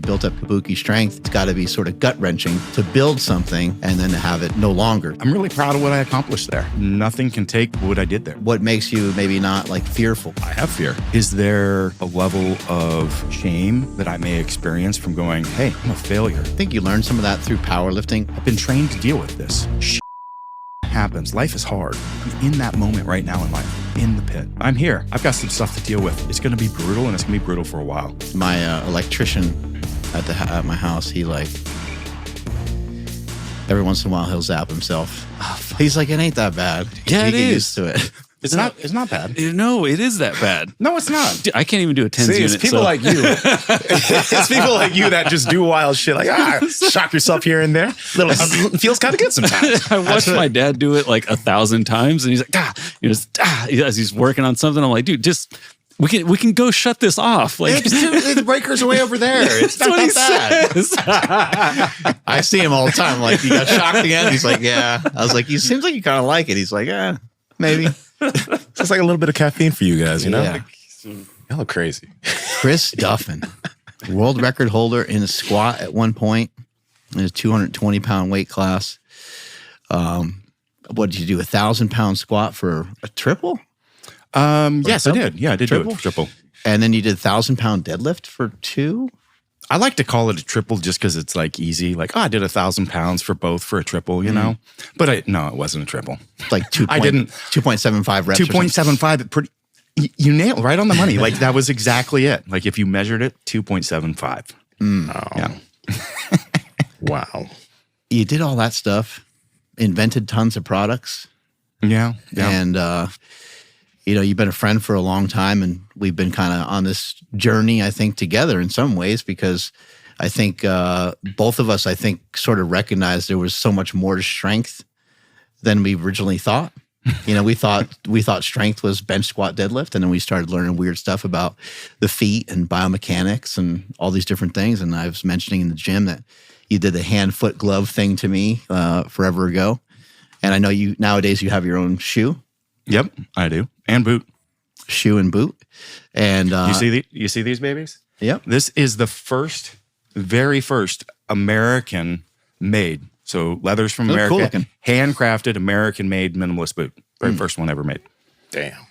built up Kabuki Strength. It's got to be sort of gut-wrenching to build something and then to have it no longer. I'm really proud of what I accomplished there. Nothing can take what I did there. What makes you maybe not like fearful? I have fear. Is there a level of shame that I may experience from going, hey, I'm a failure? I think you learned some of that through powerlifting. I've been trained to deal with this. Shit happens. Life is hard. I'm in that moment right now in life, in the pit. I'm here. I've got some stuff to deal with. It's going to be brutal, and it's going to be brutal for a while. My electrician at my house, he like, every once in a while he'll zap himself. He's like, it ain't that bad. Yeah, he it get is. used to it. It's not bad. No, it is that bad. No, it's not. Dude, I can't even do a tens See, unit. it's people like you. It's people like you that just do wild shit. Like, shock yourself here and there. It feels kind of good sometimes. I watched my dad do it like 1,000 times, and he's like, as he's working on something. I'm like, dude, just we can go shut this off. Like, The breaker's way over there. It's not that bad. I see him all the time. Like, you got shocked again? He's like, yeah. I was like, he seems like you kind of like it. He's like, yeah, maybe. It's like a little bit of caffeine for you guys, you know? Yeah. Y'all look crazy. Chris Duffin, world record holder in a squat at one point in a 220-pound weight class. What did you do? 1,000-pound squat for a triple? Yes, I did. Yeah, I did Triple? do a triple. And then you did 1,000-pound deadlift for 2? I like to call it a triple just because it's like easy. Like, I did 1,000 pounds for both for a triple, you know? But no, it wasn't a triple. Like 2.75 reps. 2.75, pretty. You nailed right on the money. Like, that was exactly it. Like, if you measured it, 2.75. Yeah. Wow. You did all that stuff, invented tons of products. Yeah. And, you've been a friend for a long time, and we've been kind of on this journey, I think, together in some ways, because I think both of us, sort of recognized there was so much more to strength than we originally thought. We thought strength was bench, squat, deadlift, and then we started learning weird stuff about the feet and biomechanics and all these different things. And I was mentioning in the gym that you did the hand-foot glove thing to me forever ago. And I know nowadays you have your own shoe. Yep, I do. And boot. Shoe and boot. And you see these babies? Yep. This is the very first American made. So leathers from America, cool looking. handcrafted American made minimalist boot. Very first one ever made. Damn.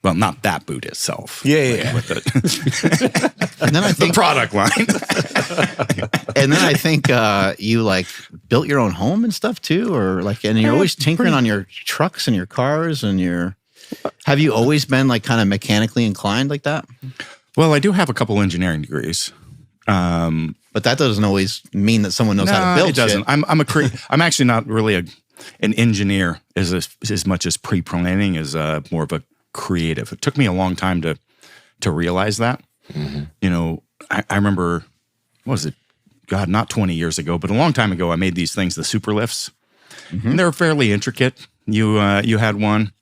Well, not that boot itself. Yeah. With it. And then I think the product line. and then I think you like built your own home and stuff too, or like, and you're always tinkering on your trucks and your cars and have you always been like kind of mechanically inclined like that? Well, I do have a couple engineering degrees. But that doesn't always mean that someone knows how to build it doesn't. shit. I'm actually not really an engineer as much as pre-planning as more of a creative. It took me a long time to realize that. Mm-hmm. I remember, what was it? God, not 20 years ago, but a long time ago, I made these things, the super lifts. Mm-hmm. And they were fairly intricate. You had one,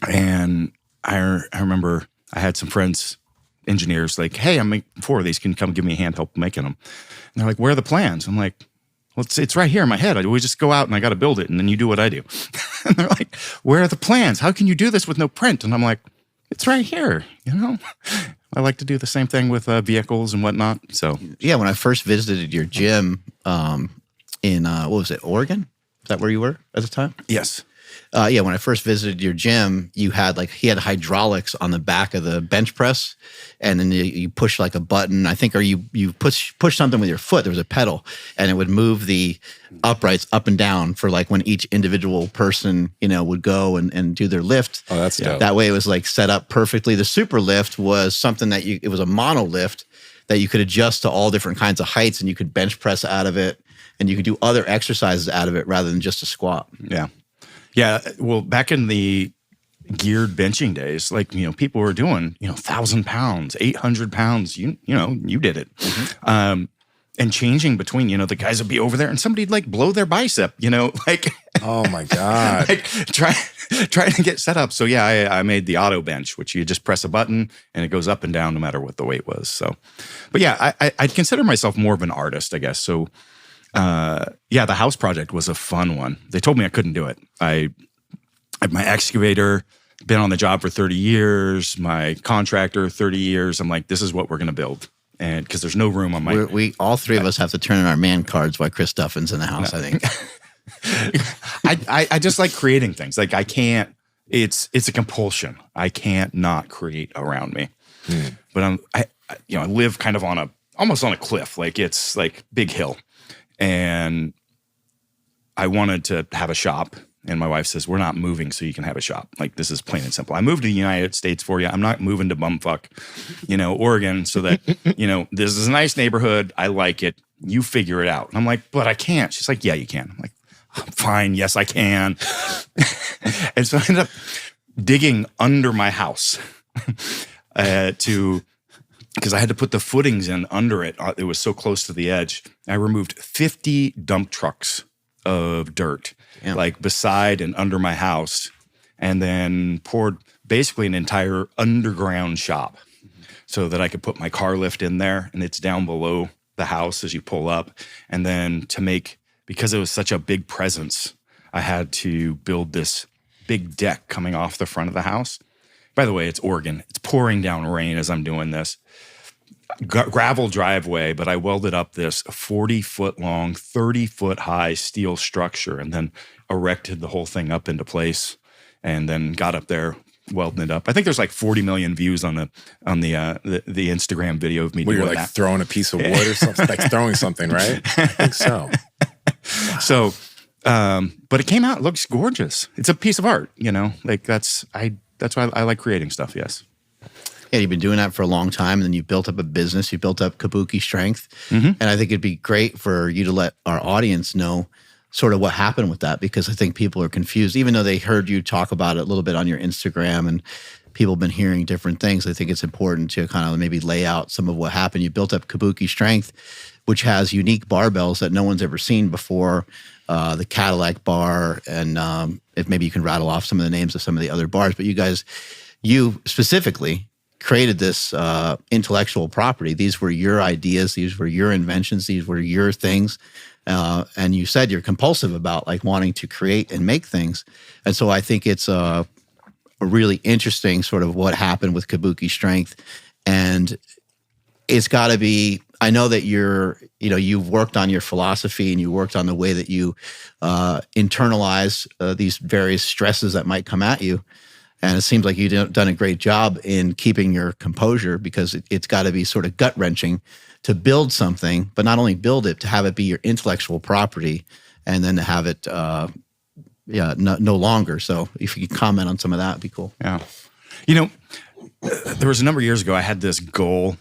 and I remember I had some friends, engineers, like, hey, I'm making 4 of these. Can you come give me a hand help making them? And they're like, where are the plans? I'm like, well, it's right here in my head. We just go out and I got to build it, and then you do what I do. And they're like, where are the plans? How can you do this with no print? And I'm like, it's right here, I like to do the same thing with vehicles and whatnot. So yeah, when I first visited your gym in, what was it, Oregon? Is that where you were at the time? yes. When I first visited your gym, he had hydraulics on the back of the bench press, and then you push like a button, I think, or you push something with your foot. There was a pedal, and it would move the uprights up and down for like when each individual person, would go and do their lift. Oh, that's dope. That way it was like set up perfectly. The super lift was something that it was a mono lift that you could adjust to all different kinds of heights, and you could bench press out of it, and you could do other exercises out of it rather than just a squat. Yeah. Yeah, well, back in the geared benching days, like, people were doing, 1,000 pounds, 800 pounds, you did it. Mm-hmm. And changing between, the guys would be over there and somebody'd like blow their bicep, like. Oh my God. Like trying to get set up. So yeah, I made the auto bench, which you just press a button and it goes up and down no matter what the weight was. So, but yeah, I'd consider myself more of an artist, I guess. So, the house project was a fun one. They told me I couldn't do it. I had my excavator, been on the job for 30 years, my contractor, 30 years. I'm like, this is what we're going to build. and because there's no room on my. We all three of us have to turn in our man cards while Chris Duffin's in the house. I think. I just like creating things. Like I can't. It's a compulsion. I can't not create around me. But I live kind of almost on a cliff. Like it's like big hill, and I wanted to have a shop. And my wife says, we're not moving so you can have a shop. Like, this is plain and simple. I moved to the United States for you. I'm not moving to bumfuck, Oregon, so that, this is a nice neighborhood. I like it. You figure it out. And I'm like, but I can't. She's like, yeah, you can. I'm like, fine. Yes, I can. And so I ended up digging under my house because I had to put the footings in under it. It was so close to the edge. I removed 50 dump trucks of dirt, like beside and under my house, and then poured basically an entire underground shop so that I could put my car lift in there, and it's down below the house as you pull up. And then because it was such a big presence, I had to build this big deck coming off the front of the house. By the way, it's Oregon. It's pouring down rain as I'm doing this. Gravel driveway, but I welded up this 40-foot long, 30-foot high steel structure and then erected the whole thing up into place and then got up there, welding it up. I think there's like 40 million views on the Instagram video of me doing that. You're like throwing a piece of wood or something, like throwing something, right? I think so. Wow. So, but it came out, it looks gorgeous. It's a piece of art, like that's why I like creating stuff. Yes. Yeah, you've been doing that for a long time, and then you built up a business. You built up Kabuki Strength, and I think it'd be great for you to let our audience know sort of what happened with that, because I think people are confused. Even though they heard you talk about it a little bit on your Instagram, and people have been hearing different things, I think it's important to kind of maybe lay out some of what happened. You built up Kabuki Strength, which has unique barbells that no one's ever seen before, the Cadillac bar, and if maybe you can rattle off some of the names of some of the other bars. But you specifically created this intellectual property. These were your ideas. These were your inventions. These were your things. And you said you're compulsive about like wanting to create and make things. And so I think it's a really interesting sort of what happened with Kabuki Strength. And it's got to be, I know that you've worked on your philosophy and you worked on the way that you internalize these various stresses that might come at you. And it seems like you've done a great job in keeping your composure, because it's got to be sort of gut-wrenching to build something, but not only build it, to have it be your intellectual property, and then to have it no longer. So if you could comment on some of that, it'd be cool. Yeah. There was a number of years ago, I had this goal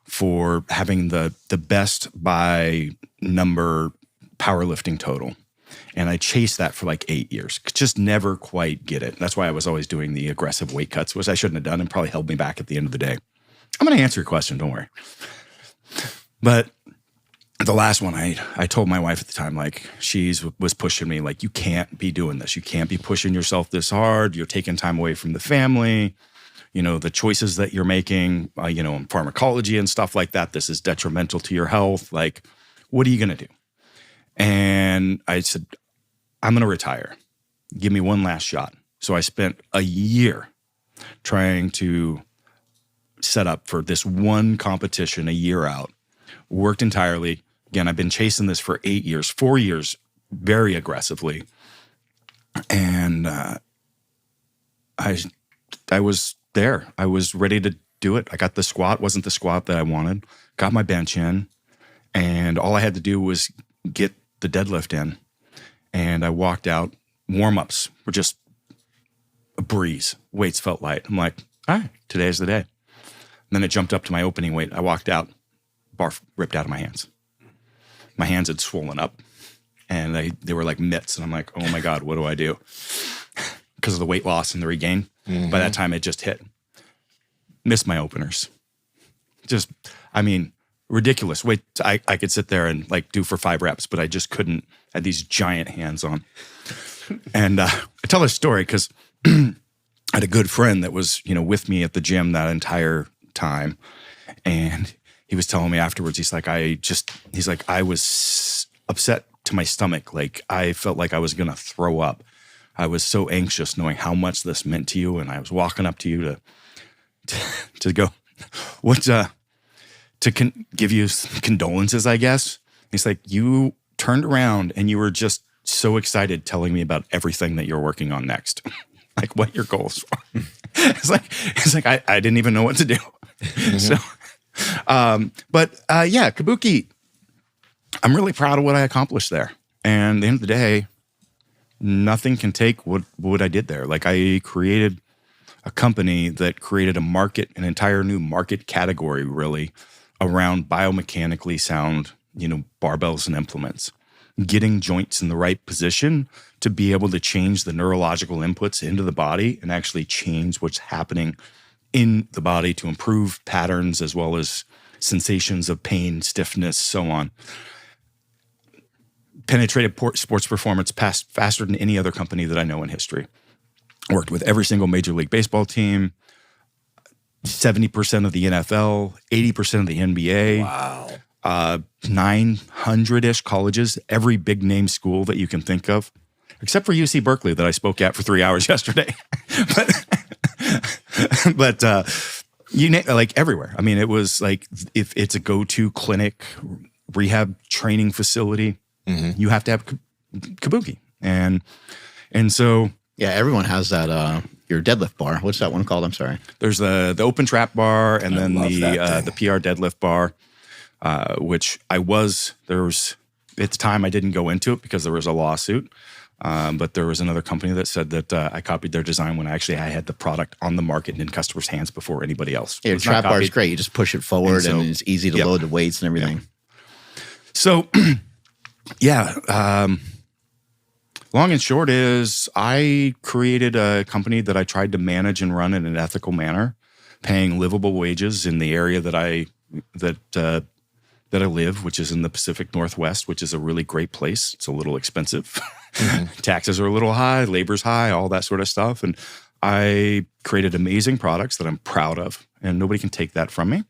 for having the best by number powerlifting total. And I chased that for like 8 years. Just never quite get it. That's why I was always doing the aggressive weight cuts, which I shouldn't have done and probably held me back at the end of the day. I'm going to answer your question, don't worry. But the last one, I told my wife at the time, like, was pushing me, like, you can't be doing this. You can't be pushing yourself this hard. You're taking time away from the family. The choices that you're making, in pharmacology and stuff like that, this is detrimental to your health. Like, what are you going to do? And I said, I'm going to retire. Give me one last shot. So I spent a year trying to set up for this one competition a year out. Worked entirely. Again, I've been chasing this for 8 years, 4 years, very aggressively. And I was there. I was ready to do it. I got the squat. Wasn't the squat that I wanted. Got my bench in. And all I had to do was get the deadlift in. And I walked out. Warm-ups were just a breeze. Weights felt light. I'm like, all right, today's the day. And then it jumped up to my opening weight. I walked out, bar ripped out of my hands. My hands had swollen up, and they were like mitts. And I'm like, oh my God, what do I do? Because of the weight loss and the regain. Mm-hmm. By that time, it just hit. Missed my openers. Ridiculous. Wait, I could sit there and like do for 5 reps, but I just couldn't. I had these giant hands on. And I tell this story because I had a good friend that was, with me at the gym that entire time. And he was telling me afterwards, he's like, I was upset to my stomach. Like I felt like I was going to throw up. I was so anxious knowing how much this meant to you. And I was walking up to you to go, to give you condolences, I guess. He's like, you turned around and you were just so excited telling me about everything that you're working on next. Like what your goals are. It's like I didn't even know what to do. So, yeah, Kabuki, I'm really proud of what I accomplished there. And at the end of the day, nothing can take what I did there. Like I created a company that created an entire new market category really around biomechanically sound, barbells and implements, getting joints in the right position to be able to change the neurological inputs into the body and actually change what's happening in the body to improve patterns as well as sensations of pain, stiffness, so on. Penetrated sports performance faster than any other company that I know in history. Worked with every single Major League Baseball team, 70% of the NFL, 80% of the NBA. Wow. 900-ish colleges, every big name school that you can think of, except for UC Berkeley that I spoke at for 3 hours yesterday. but like everywhere. I mean, it was like if it's a go-to clinic, rehab training facility, you have to have Kabuki. And so Yeah, everyone has that. Your deadlift bar. What's that one called? I'm sorry. there's the open trap bar and then love that the PR deadlift bar, which at the time I didn't go into it because there was a lawsuit. But there was another company that said that I copied their design when I had the product on the market and in customers' hands before anybody else. Yeah, It your was not trap bar is copied. great. You just push it forward and, And so- it's easy to Yep. load the weights and everything. So, yeah. Long and short is I created a company that I tried to manage and run in an ethical manner, paying livable wages in the area that I live, which is in the Pacific Northwest, which is a really great place. It's a little expensive. Taxes are a little high, labor's high, all that sort of stuff. And I created amazing products that I'm proud of, and nobody can take that from me.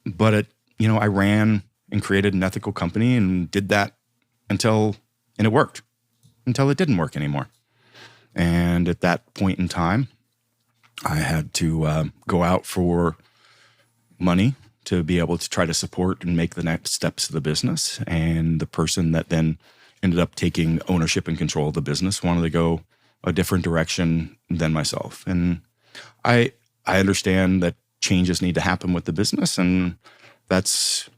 But I ran and created an ethical company and did that until it worked. Until it didn't work anymore. And at that point in time, I had to go out for money to be able to try to support and make the next steps of the business. And the person that then ended up taking ownership and control of the business wanted to go a different direction than myself. And I understand that changes need to happen with the business, and that's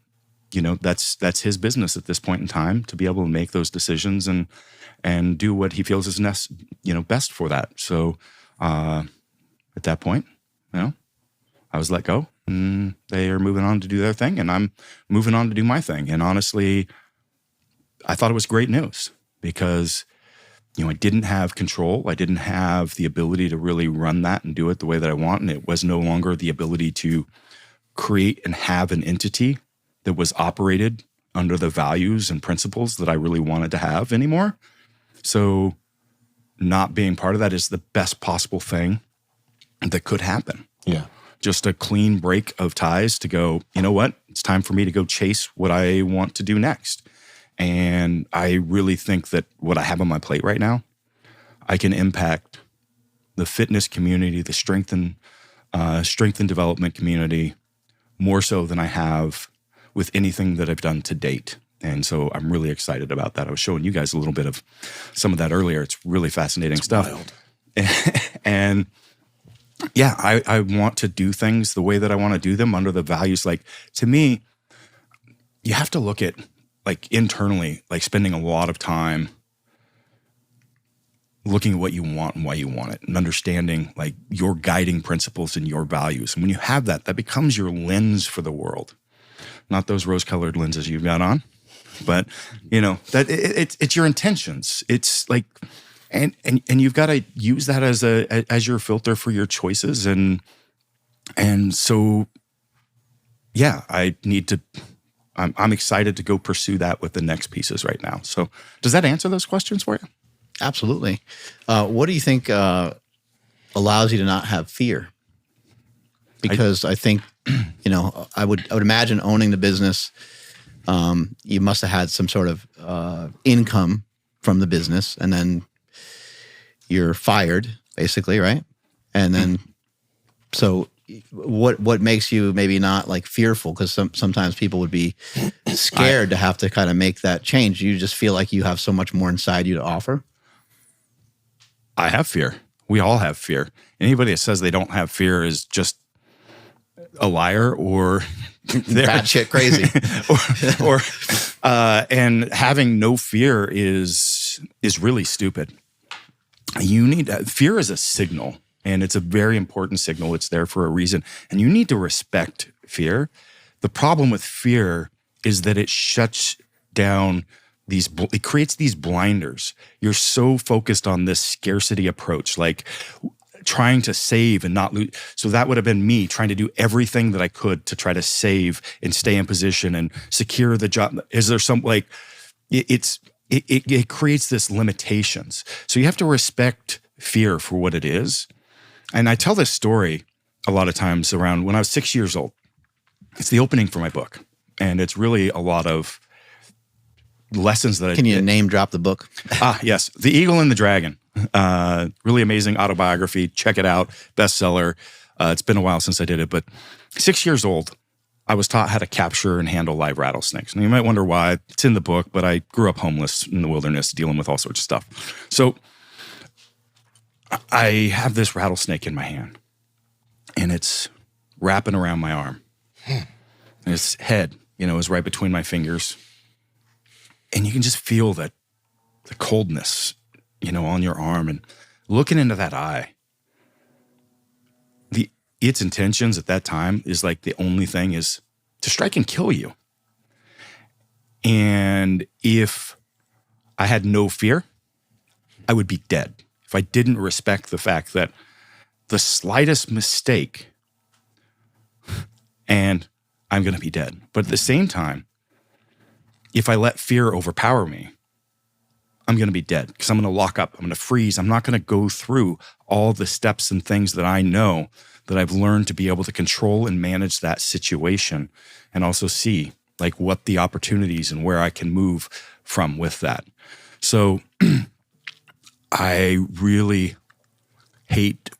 his business at this point in time to be able to make those decisions and do what he feels is best for that. So at that point, I was let go, and they are moving on to do their thing, and I'm moving on to do my thing. And honestly, I thought it was great news because I didn't have control. I didn't have the ability to really run that and do it the way that I want, and it was no longer the ability to create and have an entity that was operated under the values and principles that I really wanted to have anymore. So not being part of that is the best possible thing that could happen. Yeah. Just a clean break of ties to go, you know what? It's time for me to go chase what I want to do next. And I really think that what I have on my plate right now, I can impact the fitness community, the strength and development community more so than I have with anything that I've done to date. And so I'm really excited about that. I was showing you guys a little bit of some of that earlier. It's really fascinating stuff. Wild. And yeah, I want to do things the way that I want to do them under the values. Like, to me, you have to look at, like, internally, like spending a lot of time looking at what you want and why you want it, and understanding like your guiding principles and your values. And when you have that, that becomes your lens for the world. Not those rose-colored lenses you've got on, but that it's your intentions. It's like, and you've got to use that as your filter for your choices. And so, yeah, I'm excited to go pursue that with the next pieces right now. So does that answer those questions for you? Absolutely. What do you think allows you to not have fear? Because I think, I would imagine owning the business, you must have had some sort of income from the business, and then you're fired, basically, right? And then, so what makes you maybe not like fearful? Because sometimes people would be scared to have to kind of make that change. You just feel like you have so much more inside you to offer. I have fear. We all have fear. Anybody that says they don't have fear is just a liar or they're Bad shit crazy. and having no fear is really stupid. You need fear is a signal, and it's a very important signal. It's there for a reason, and you need to respect fear. The problem with fear is that it shuts down it creates these blinders. You're so focused on this scarcity approach, like trying to save and not lose. So that would have been me trying to do everything that I could to try to save and stay in position and secure the job. Is there some like it creates this limitations. So you have to respect fear for what it is. And I tell this story a lot of times around when I was 6 years old. It's the opening for my book. And it's really a lot of lessons that Can you name drop the book? Yes. The Eagle and the Dragon. Really amazing autobiography. Check it out. Bestseller. It's been a while since I did it, but 6 years old, I was taught how to capture and handle live rattlesnakes. And you might wonder why. It's in the book, but I grew up homeless in the wilderness dealing with all sorts of stuff. So I have this rattlesnake in my hand, and it's wrapping around my arm. And its head, is right between my fingers. And you can just feel the coldness, on your arm, and looking into that eye. Its intentions at that time is like the only thing is to strike and kill you. And if I had no fear, I would be dead. If I didn't respect the fact that the slightest mistake and I'm going to be dead. But at the same time, if I let fear overpower me, I'm going to be dead because I'm going to lock up. I'm going to freeze. I'm not going to go through all the steps and things that I know that I've learned to be able to control and manage that situation and also see like what the opportunities and where I can move from with that. So I really hate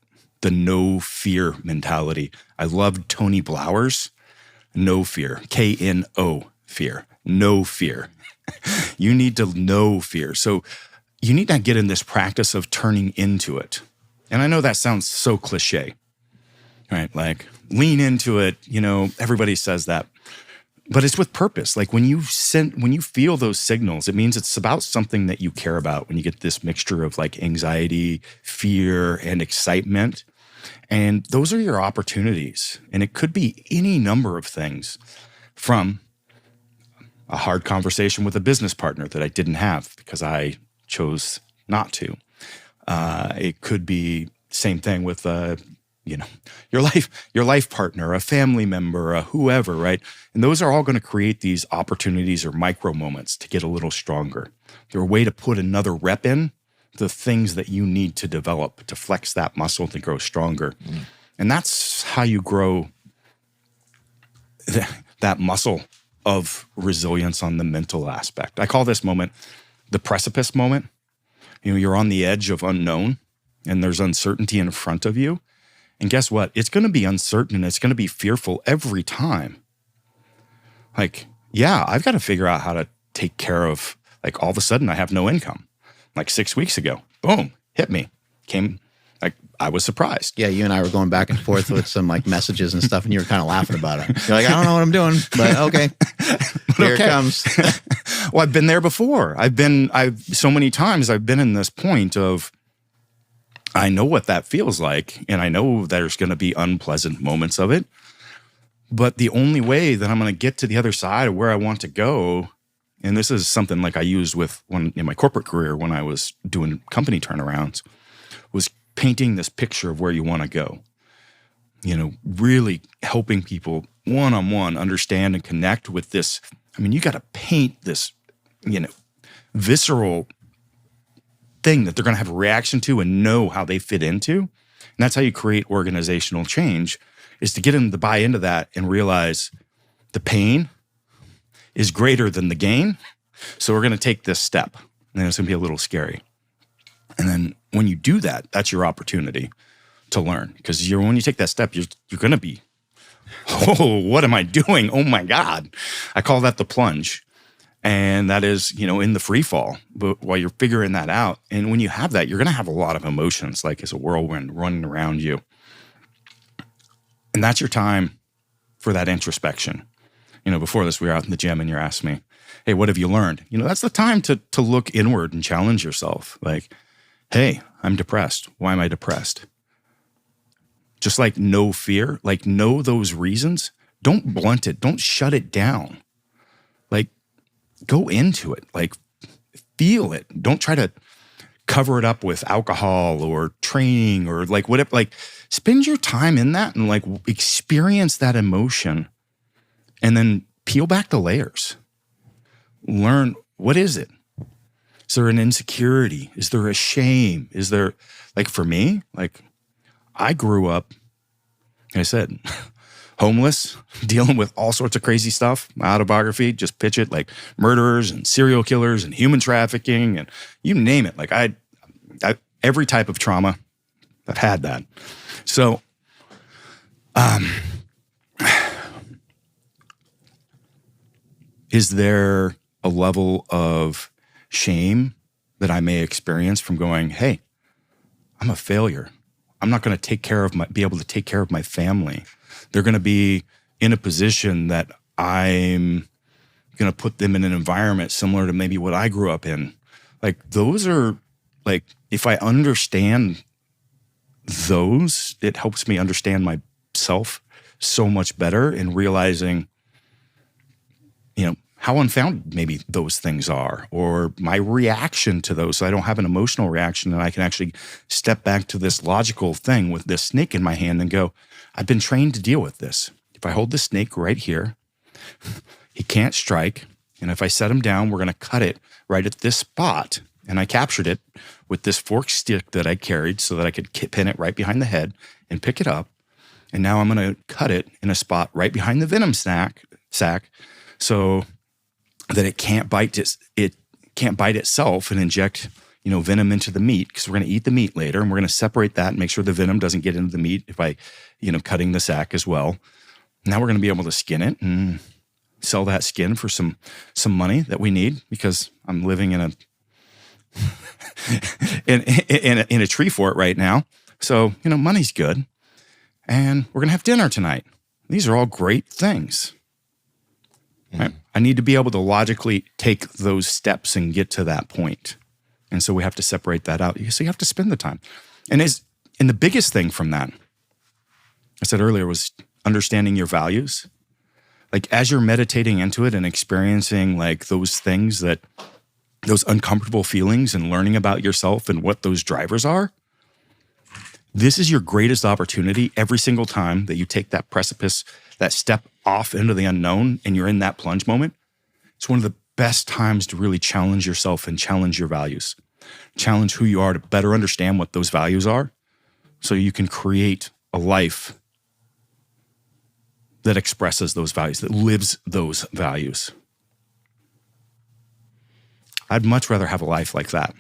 the no fear mentality. I loved Tony Blauer's no fear, K-N-O fear, no fear. You need to know fear. So you need to get in this practice of turning into it. And I know that sounds so cliche, right? Like lean into it. Everybody says that, but it's with purpose. Like when you feel those signals, it means it's about something that you care about. When you get this mixture of like anxiety, fear, and excitement, and those are your opportunities. And it could be any number of things, from a hard conversation with a business partner that I didn't have because I chose not to. It could be same thing with your life partner, a family member, a whoever, right? And those are all going to create these opportunities or micro moments to get a little stronger. They're a way to put another rep in the things that you need to develop to flex that muscle to grow stronger. And that's how you grow that muscle of resilience on the mental aspect. I call this moment the precipice moment. You're on the edge of unknown and there's uncertainty in front of you. And guess what? It's going to be uncertain and it's going to be fearful every time. Like, yeah, I've got to figure out how to take care of, like, all of a sudden I have no income. Like 6 weeks ago, boom, hit me. I was surprised. Yeah, you and I were going back and forth with some like messages and stuff, and you were kind of laughing about it. You're like, I don't know what I'm doing, but okay. Here it comes. Well, I've been there before. So many times I've been in this point of, I know what that feels like, and I know there's going to be unpleasant moments of it. But the only way that I'm going to get to the other side of where I want to go, and this is something like I used in my corporate career when I was doing company turnarounds, was painting this picture of where you want to go. Really helping people one-on-one understand and connect with this. I mean, you got to paint this, visceral thing that they're going to have a reaction to and know how they fit into. And that's how you create organizational change, is to get them to buy into that and realize the pain is greater than the gain. So we're going to take this step, and it's going to be a little scary. And then when you do that, that's your opportunity to learn. Because when you take that step, you're going to be, oh, what am I doing? Oh my God. I call that the plunge. And that is, in the free fall, but while you're figuring that out. And when you have that, you're going to have a lot of emotions, like it's a whirlwind running around you. And that's your time for that introspection. Before this, we were out in the gym and you're asking me, hey, what have you learned? That's the time to look inward and challenge yourself. Like, hey, I'm depressed. Why am I depressed? Just like know fear, like know those reasons. Don't blunt it. Don't shut it down. Like, go into it. Like, feel it. Don't try to cover it up with alcohol or training or like whatever. Like, spend your time in that and like experience that emotion and then peel back the layers. Learn, what is it? Is there an insecurity? Is there a shame? Is there, like for me, like I grew up, like I said, homeless, dealing with all sorts of crazy stuff. My autobiography, just pitch it, like murderers and serial killers and human trafficking and you name it. Like I every type of trauma, I've had that. So, is there a level of shame that I may experience from going, hey, I'm a failure. I'm not going to be able to take care of my family. They're going to be in a position that I'm going to put them in an environment similar to maybe what I grew up in. Like those are like, if I understand those, it helps me understand myself so much better in realizing, how unfounded maybe those things are or my reaction to those. So I don't have an emotional reaction and I can actually step back to this logical thing with this snake in my hand and go, I've been trained to deal with this. If I hold the snake right here, he can't strike. And if I set him down, we're going to cut it right at this spot. And I captured it with this forked stick that I carried so that I could pin it right behind the head and pick it up. And now I'm going to cut it in a spot right behind the venom sac so that it can't bite itself and inject, venom into the meat because we're going to eat the meat later and we're going to separate that and make sure the venom doesn't get into the meat by, cutting the sac as well. Now we're going to be able to skin it and sell that skin for some money that we need because I'm living in a tree fort right now. So, money's good. And we're going to have dinner tonight. These are all great things. Right? I need to be able to logically take those steps and get to that point. And so we have to separate that out. So you have to spend the time. And the biggest thing from that, I said earlier, was understanding your values. Like as you're meditating into it and experiencing like those things those uncomfortable feelings and learning about yourself and what those drivers are, this is your greatest opportunity every single time that you take that precipice, that step off into the unknown and you're in that plunge moment. It's one of the best times to really challenge yourself and challenge your values. Challenge who you are to better understand what those values are so you can create a life that expresses those values, that lives those values. I'd much rather have a life like that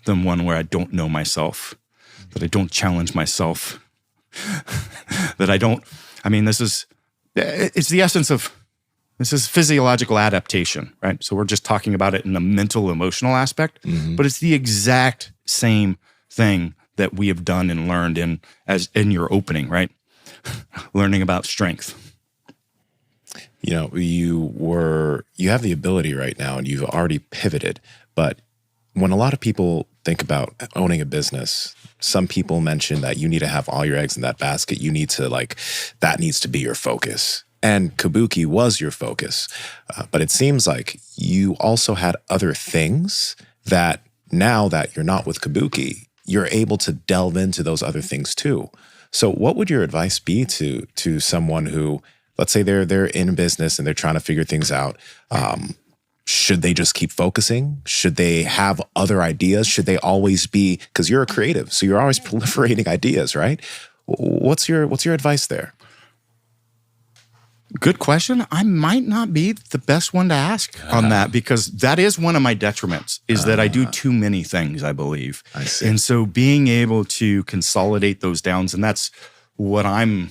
than one where I don't know myself, that I don't challenge myself, that I don't, it's the essence of, this is physiological adaptation, right? So we're just talking about it in the mental, emotional aspect, but it's the exact same thing that we have done and learned in your opening, right? Learning about strength. You have the ability right now and you've already pivoted, but when a lot of people think about owning a business, some people mention that you need to have all your eggs in that basket. You need to that needs to be your focus. And Kabuki was your focus. But it seems like you also had other things that now that you're not with Kabuki, you're able to delve into those other things too. So what would your advice be to someone who, let's say they're in business and they're trying to figure things out? Should they just keep focusing? Should they have other ideas? Should they always be, because you're a creative, so you're always proliferating ideas, right? What's your advice there? Good question. I might not be the best one to ask on that, because that is one of my detriments, is that I do too many things, I believe. I see. And so being able to consolidate those downs, and that's what I'm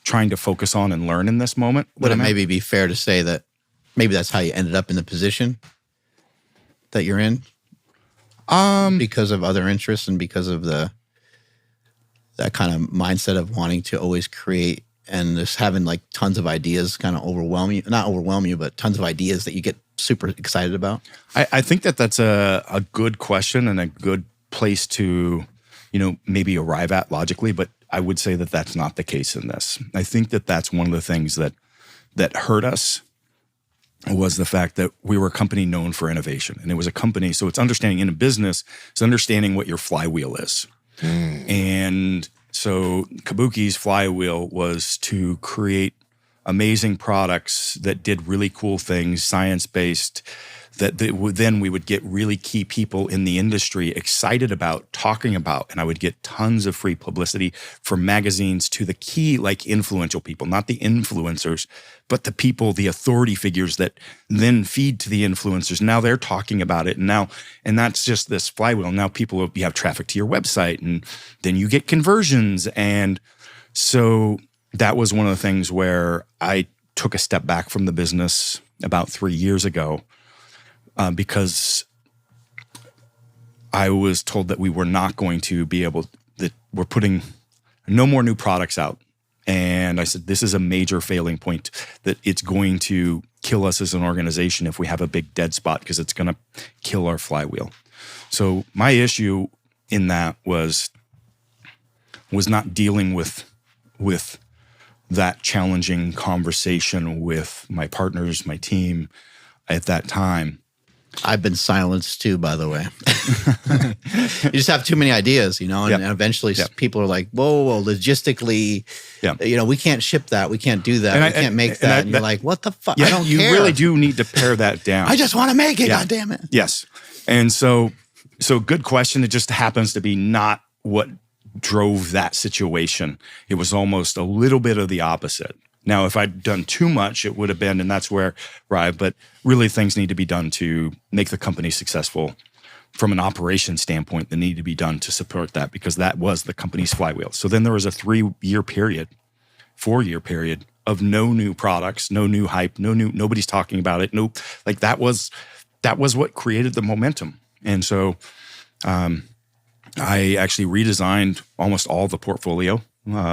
trying to focus on and learn in this moment. Would it maybe be fair to say that maybe that's how you ended up in the position that you're in? Because of other interests and because of that kind of mindset of wanting to always create and just having like tons of ideas kind of not overwhelm you, but tons of ideas that you get super excited about? I think that's a good question and a good place to, maybe arrive at logically, but I would say that that's not the case in this. I think that that's one of the things that hurt us was the fact that we were a company known for innovation, and it was a company. So it's understanding in a business, it's understanding what your flywheel is. And so Kabuki's flywheel was to create amazing products that did really cool things, science-based, that then we would get really key people in the industry excited about, talking about, and I would get tons of free publicity from magazines to the key, like influential people, not the influencers, but the people, the authority figures that then feed to the influencers. Now they're talking about it. And that's just this flywheel. Now you have traffic to your website, and then you get conversions. And so that was one of the things where I took a step back from the business about 3 years ago, because I was told that we were not going to be able, that we're putting no more new products out. And I said, this is a major failing point, that it's going to kill us as an organization if we have a big dead spot, because it's going to kill our flywheel. So my issue in that was not dealing with that challenging conversation with my partners, my team at that time. I've been silenced too, by the way. You just have too many ideas, and eventually people are like, whoa, logistically, we can't ship that. We can't do that. We can't make that. And you're like, what the fuck? I don't care. You really do need to pare that down. I just want to make it, God damn it. Yes. And so good question. It just happens to be not what drove that situation. It was almost a little bit of the opposite. Now, if I'd done too much, it would have been, and that's where but really things need to be done to make the company successful from an operation standpoint that need to be done to support that, because that was the company's flywheel. So then there was a 4-year period of no new products, no new hype, nobody's talking about it. That was what created the momentum. And so I actually redesigned almost all the portfolio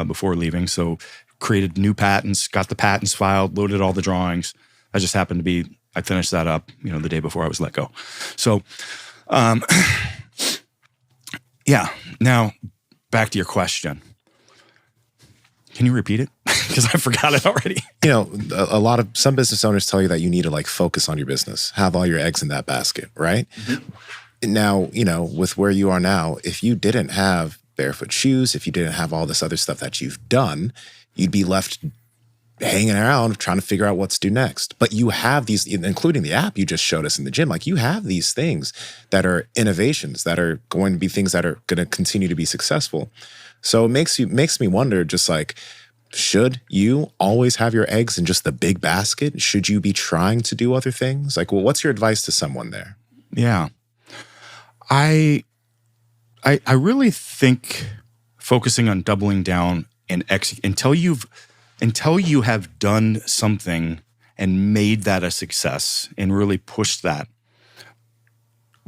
before leaving. So created new patents, got the patents filed, loaded all the drawings. I just happened to be, I finished that up, the day before I was let go. So, now back to your question. Can you repeat it? Because I forgot it already. Some business owners tell you that you need to focus on your business, have all your eggs in that basket, right? Mm-hmm. Now, with where you are now, if you didn't have Barefoot shoes, if you didn't have all this other stuff that you've done, you'd be left hanging around trying to figure out what to do next. But you have these, including the app you just showed us in the gym, you have these things that are innovations, that are going to be things that are going to continue to be successful. So it makes me wonder, just should you always have your eggs in just the big basket? Should you be trying to do other things? What's your advice to someone there? Yeah. I really think focusing on doubling down and until you have done something and made that a success and really pushed that,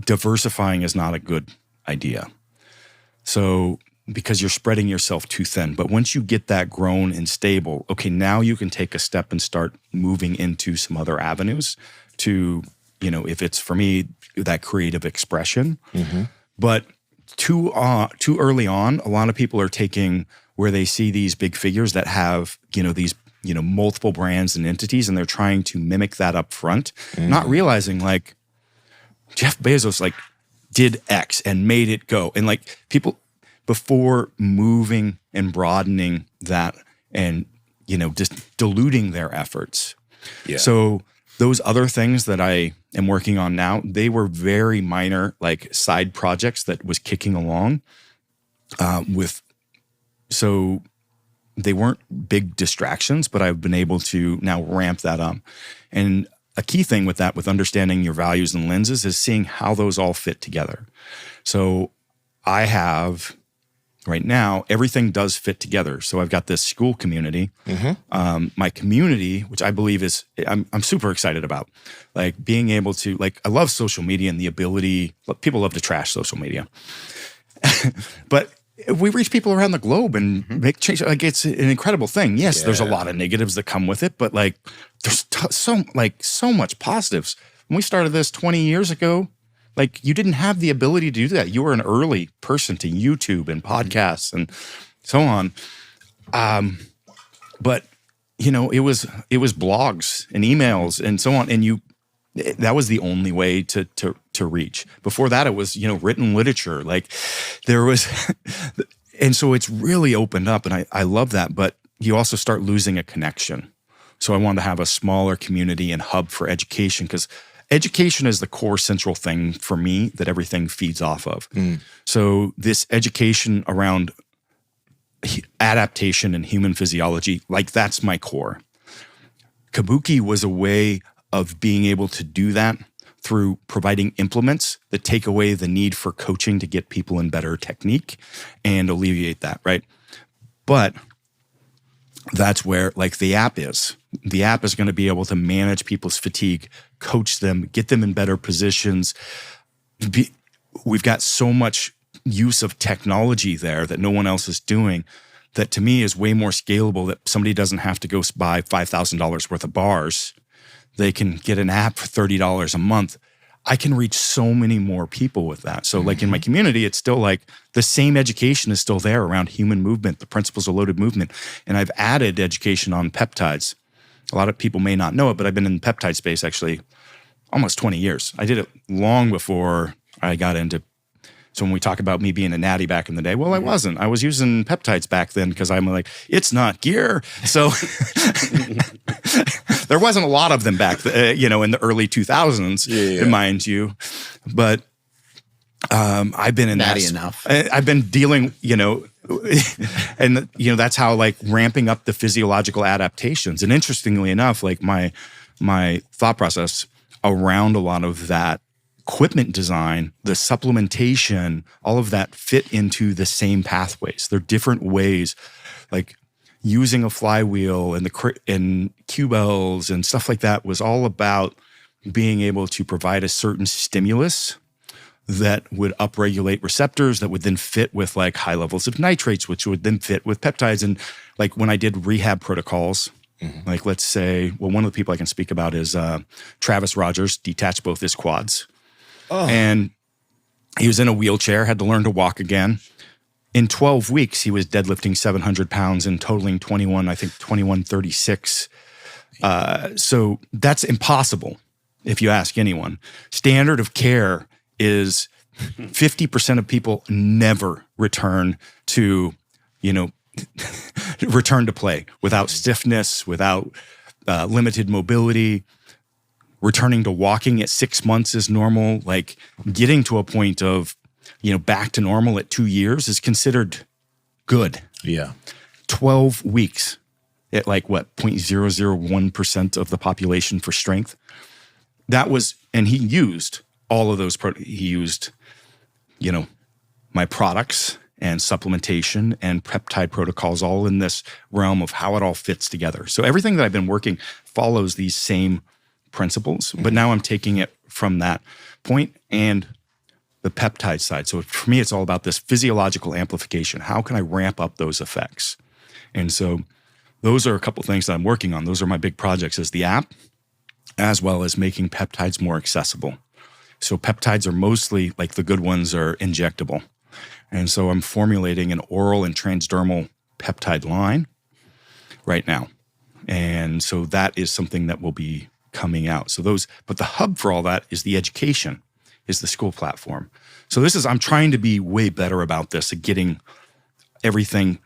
diversifying is not a good idea. So, because you're spreading yourself too thin. But once you get that grown and stable, okay, now you can take a step and start moving into some other avenues to, if it's, for me, that creative expression. Mm-hmm. But too early on, a lot of people are taking where they see these big figures that have, these, multiple brands and entities, and they're trying to mimic that up front, not realizing Jeff Bezos did X and made it go. And people, before moving and broadening that and, just diluting their efforts. Yeah. So those other things that I am working on now, they were very minor, side projects that was kicking along So they weren't big distractions, but I've been able to now ramp that up. And a key thing with that, with understanding your values and lenses, is seeing how those all fit together. So I have right now, everything does fit together. So I've got this school community, my community, which I believe is, I'm super excited about, like being able to, like, I love social media and the ability, people love to trash social media, but we reach people around the globe and make change. Like, it's an incredible thing. Yes, there's a lot of negatives that come with it, but like there's so much positives. When we started this 20 years ago, like, you didn't have the ability to do that. You were an early person to YouTube and podcasts and so on. But you know, it was blogs and emails and so on. And that was the only way to reach. Before that, it was, you know, written literature. Like, there was, and so it's really opened up, and I love that. But you also start losing a connection. So I wanted to have a smaller community and hub for education, because education is the core central thing for me that everything feeds off of. So this education around adaptation and human physiology, like, that's my core. Kabuki was a way of being able to do that through providing implements that take away the need for coaching to get people in better technique and alleviate that, right? But that's where, like, the app is. The app is going to be able to manage people's fatigue, coach them, get them in better positions. We've got so much use of technology there that no one else is doing, that to me is way more scalable, that somebody doesn't have to go buy $5,000 worth of bars. They can get an app for $30 a month. I can reach so many more people with that. So like in my community, it's still like the same education is still there around human movement, the principles of loaded movement. And I've added education on peptides. A lot of people may not know it, but I've been in the peptide space actually almost 20 years. I did it long before I got into, so when we talk about me being a natty back in the day, well, I wasn't. I was using peptides back then because I'm like, it's not gear. So there wasn't a lot of them back, you know, in the early 2000s, mind you. But I've been in natty enough. I've been dealing, you know, and you know, that's how, like, ramping up the physiological adaptations. And interestingly enough, like my thought process around a lot of that equipment design, the supplementation, all of that fit into the same pathways. They're different ways, like using a flywheel and Q-bells and stuff like that was all about being able to provide a certain stimulus that would upregulate receptors that would then fit with, like, high levels of nitrates, which would then fit with peptides. And like when I did rehab protocols, like, let's say, well, one of the people I can speak about is Travis Rogers, detached both his quads. And he was in a wheelchair, had to learn to walk again. In 12 weeks, he was deadlifting 700 pounds and totaling 2136. So that's impossible if you ask anyone. Standard of care is 50% of people never return to, you know, return to play without stiffness, without limited mobility. Returning to walking at 6 months is normal. Like, getting to a point of, you know, back to normal at 2 years is considered good. Yeah. 12 weeks at, like, what, 0.001% of the population for strength. That was, and he used all of those, he used, you know, my products and supplementation and peptide protocols, all in this realm of how it all fits together. So everything that I've been working follows these same principles, but now I'm taking it from that point and the peptide side. So for me, it's all about this physiological amplification. How can I ramp up those effects? And so those are a couple things that I'm working on. Those are my big projects, is the app, as well as making peptides more accessible. So peptides are mostly, like, the good ones are injectable. And so I'm formulating an oral and transdermal peptide line right now. And so that is something that will be coming out. So those, but the hub for all that is the education, is the school platform. So this is, I'm trying to be way better about this, at getting everything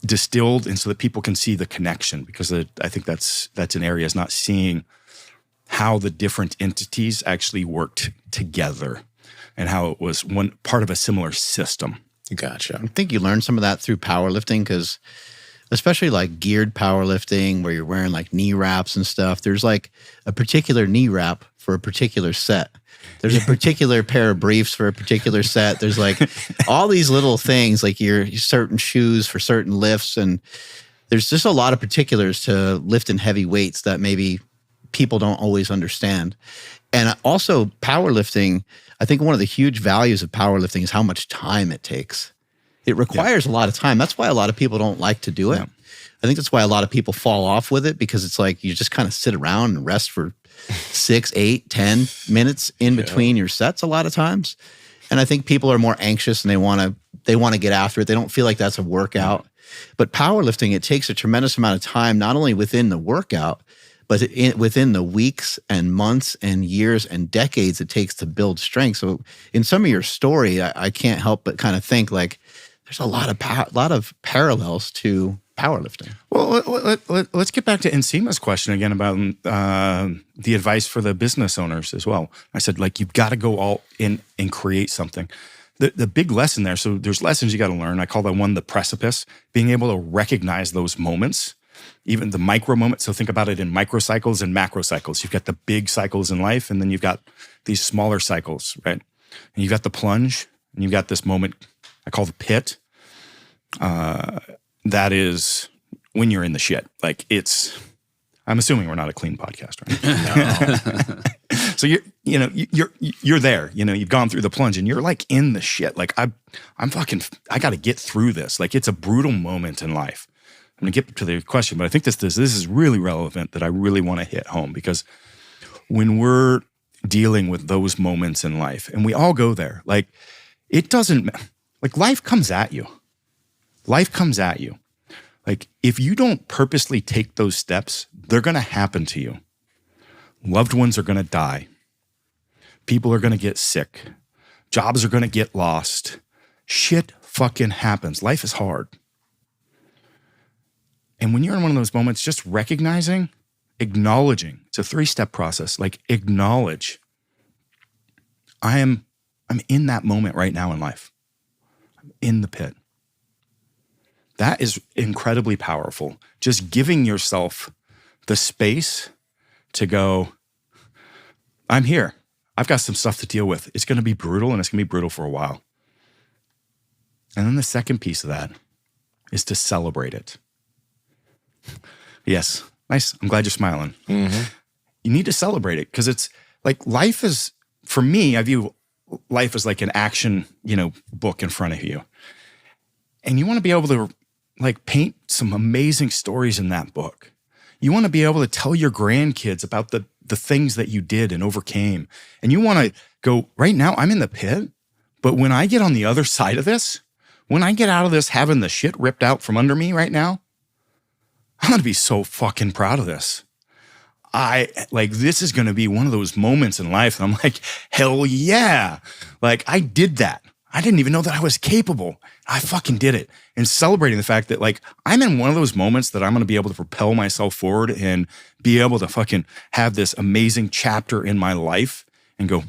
distilled and so that people can see the connection, because I think that's an area, is not seeing how the different entities actually worked together and how it was one part of a similar system. Gotcha. I think you learned some of that through powerlifting, because especially like geared powerlifting where you're wearing like knee wraps and stuff. There's like a particular knee wrap for a particular set. There's a particular pair of briefs for a particular set. There's like all these little things, like your certain shoes for certain lifts. And there's just a lot of particulars to lifting heavy weights that maybe people don't always understand. And also powerlifting, I think one of the huge values of powerlifting is how much time it takes. It requires a lot of time. That's why a lot of people don't like to do it. Yeah. I think that's why a lot of people fall off with it, because it's like you just kind of sit around and rest for 6, 8, 10 minutes in between your sets a lot of times. And I think people are more anxious and they want to get after it. They don't feel like that's a workout. But powerlifting, it takes a tremendous amount of time, not only within the workout, but within the weeks and months and years and decades it takes to build strength. So in some of your story, I can't help but kind of think like there's a lot of parallels to powerlifting. Well, let's get back to Nsima's question again about the advice for the business owners as well. I said, like, you've got to go all in and create something. The big lesson there, so there's lessons you got to learn. I call that one the precipice, being able to recognize those moments, even the micro moments. So think about it in microcycles and macro cycles. You've got the big cycles in life, and then you've got these smaller cycles, right? And you've got the plunge, and you've got this moment I call the pit. That is when you're in the shit. Like I'm assuming we're not a clean podcast, right? No. So you're there. You know, you've gone through the plunge and you're like in the shit. Like I got to get through this. Like it's a brutal moment in life. I'm gonna get to the question, but I think this is really relevant that I really want to hit home, because when we're dealing with those moments in life, and we all go there, like it doesn't, like life comes at you. Life comes at you. Like if you don't purposely take those steps, they're going to happen to you. Loved ones are going to die. People are going to get sick. Jobs are going to get lost. Shit fucking happens. Life is hard. And when you're in one of those moments, just recognizing, acknowledging, it's a 3-step process. Like acknowledge, I'm in that moment right now in life. I'm in the pit. That is incredibly powerful. Just giving yourself the space to go, I'm here. I've got some stuff to deal with. It's going to be brutal, and it's going to be brutal for a while. And then the second piece of that is to celebrate it. Yes. Nice. I'm glad you're smiling. Mm-hmm. You need to celebrate it, because it's like life is, for me, I view life as like an action, book in front of you. And you want to be able to like paint some amazing stories in that book. You want to be able to tell your grandkids about the things that you did and overcame. And you want to go, right now I'm in the pit, but when I get on the other side of this, when I get out of this having the shit ripped out from under me right now, I'm going to be so fucking proud of this. This is going to be one of those moments in life that I'm like, hell yeah. Like I did that. I didn't even know that I was capable. I fucking did it. And celebrating the fact that like I'm in one of those moments that I'm going to be able to propel myself forward and be able to fucking have this amazing chapter in my life and go,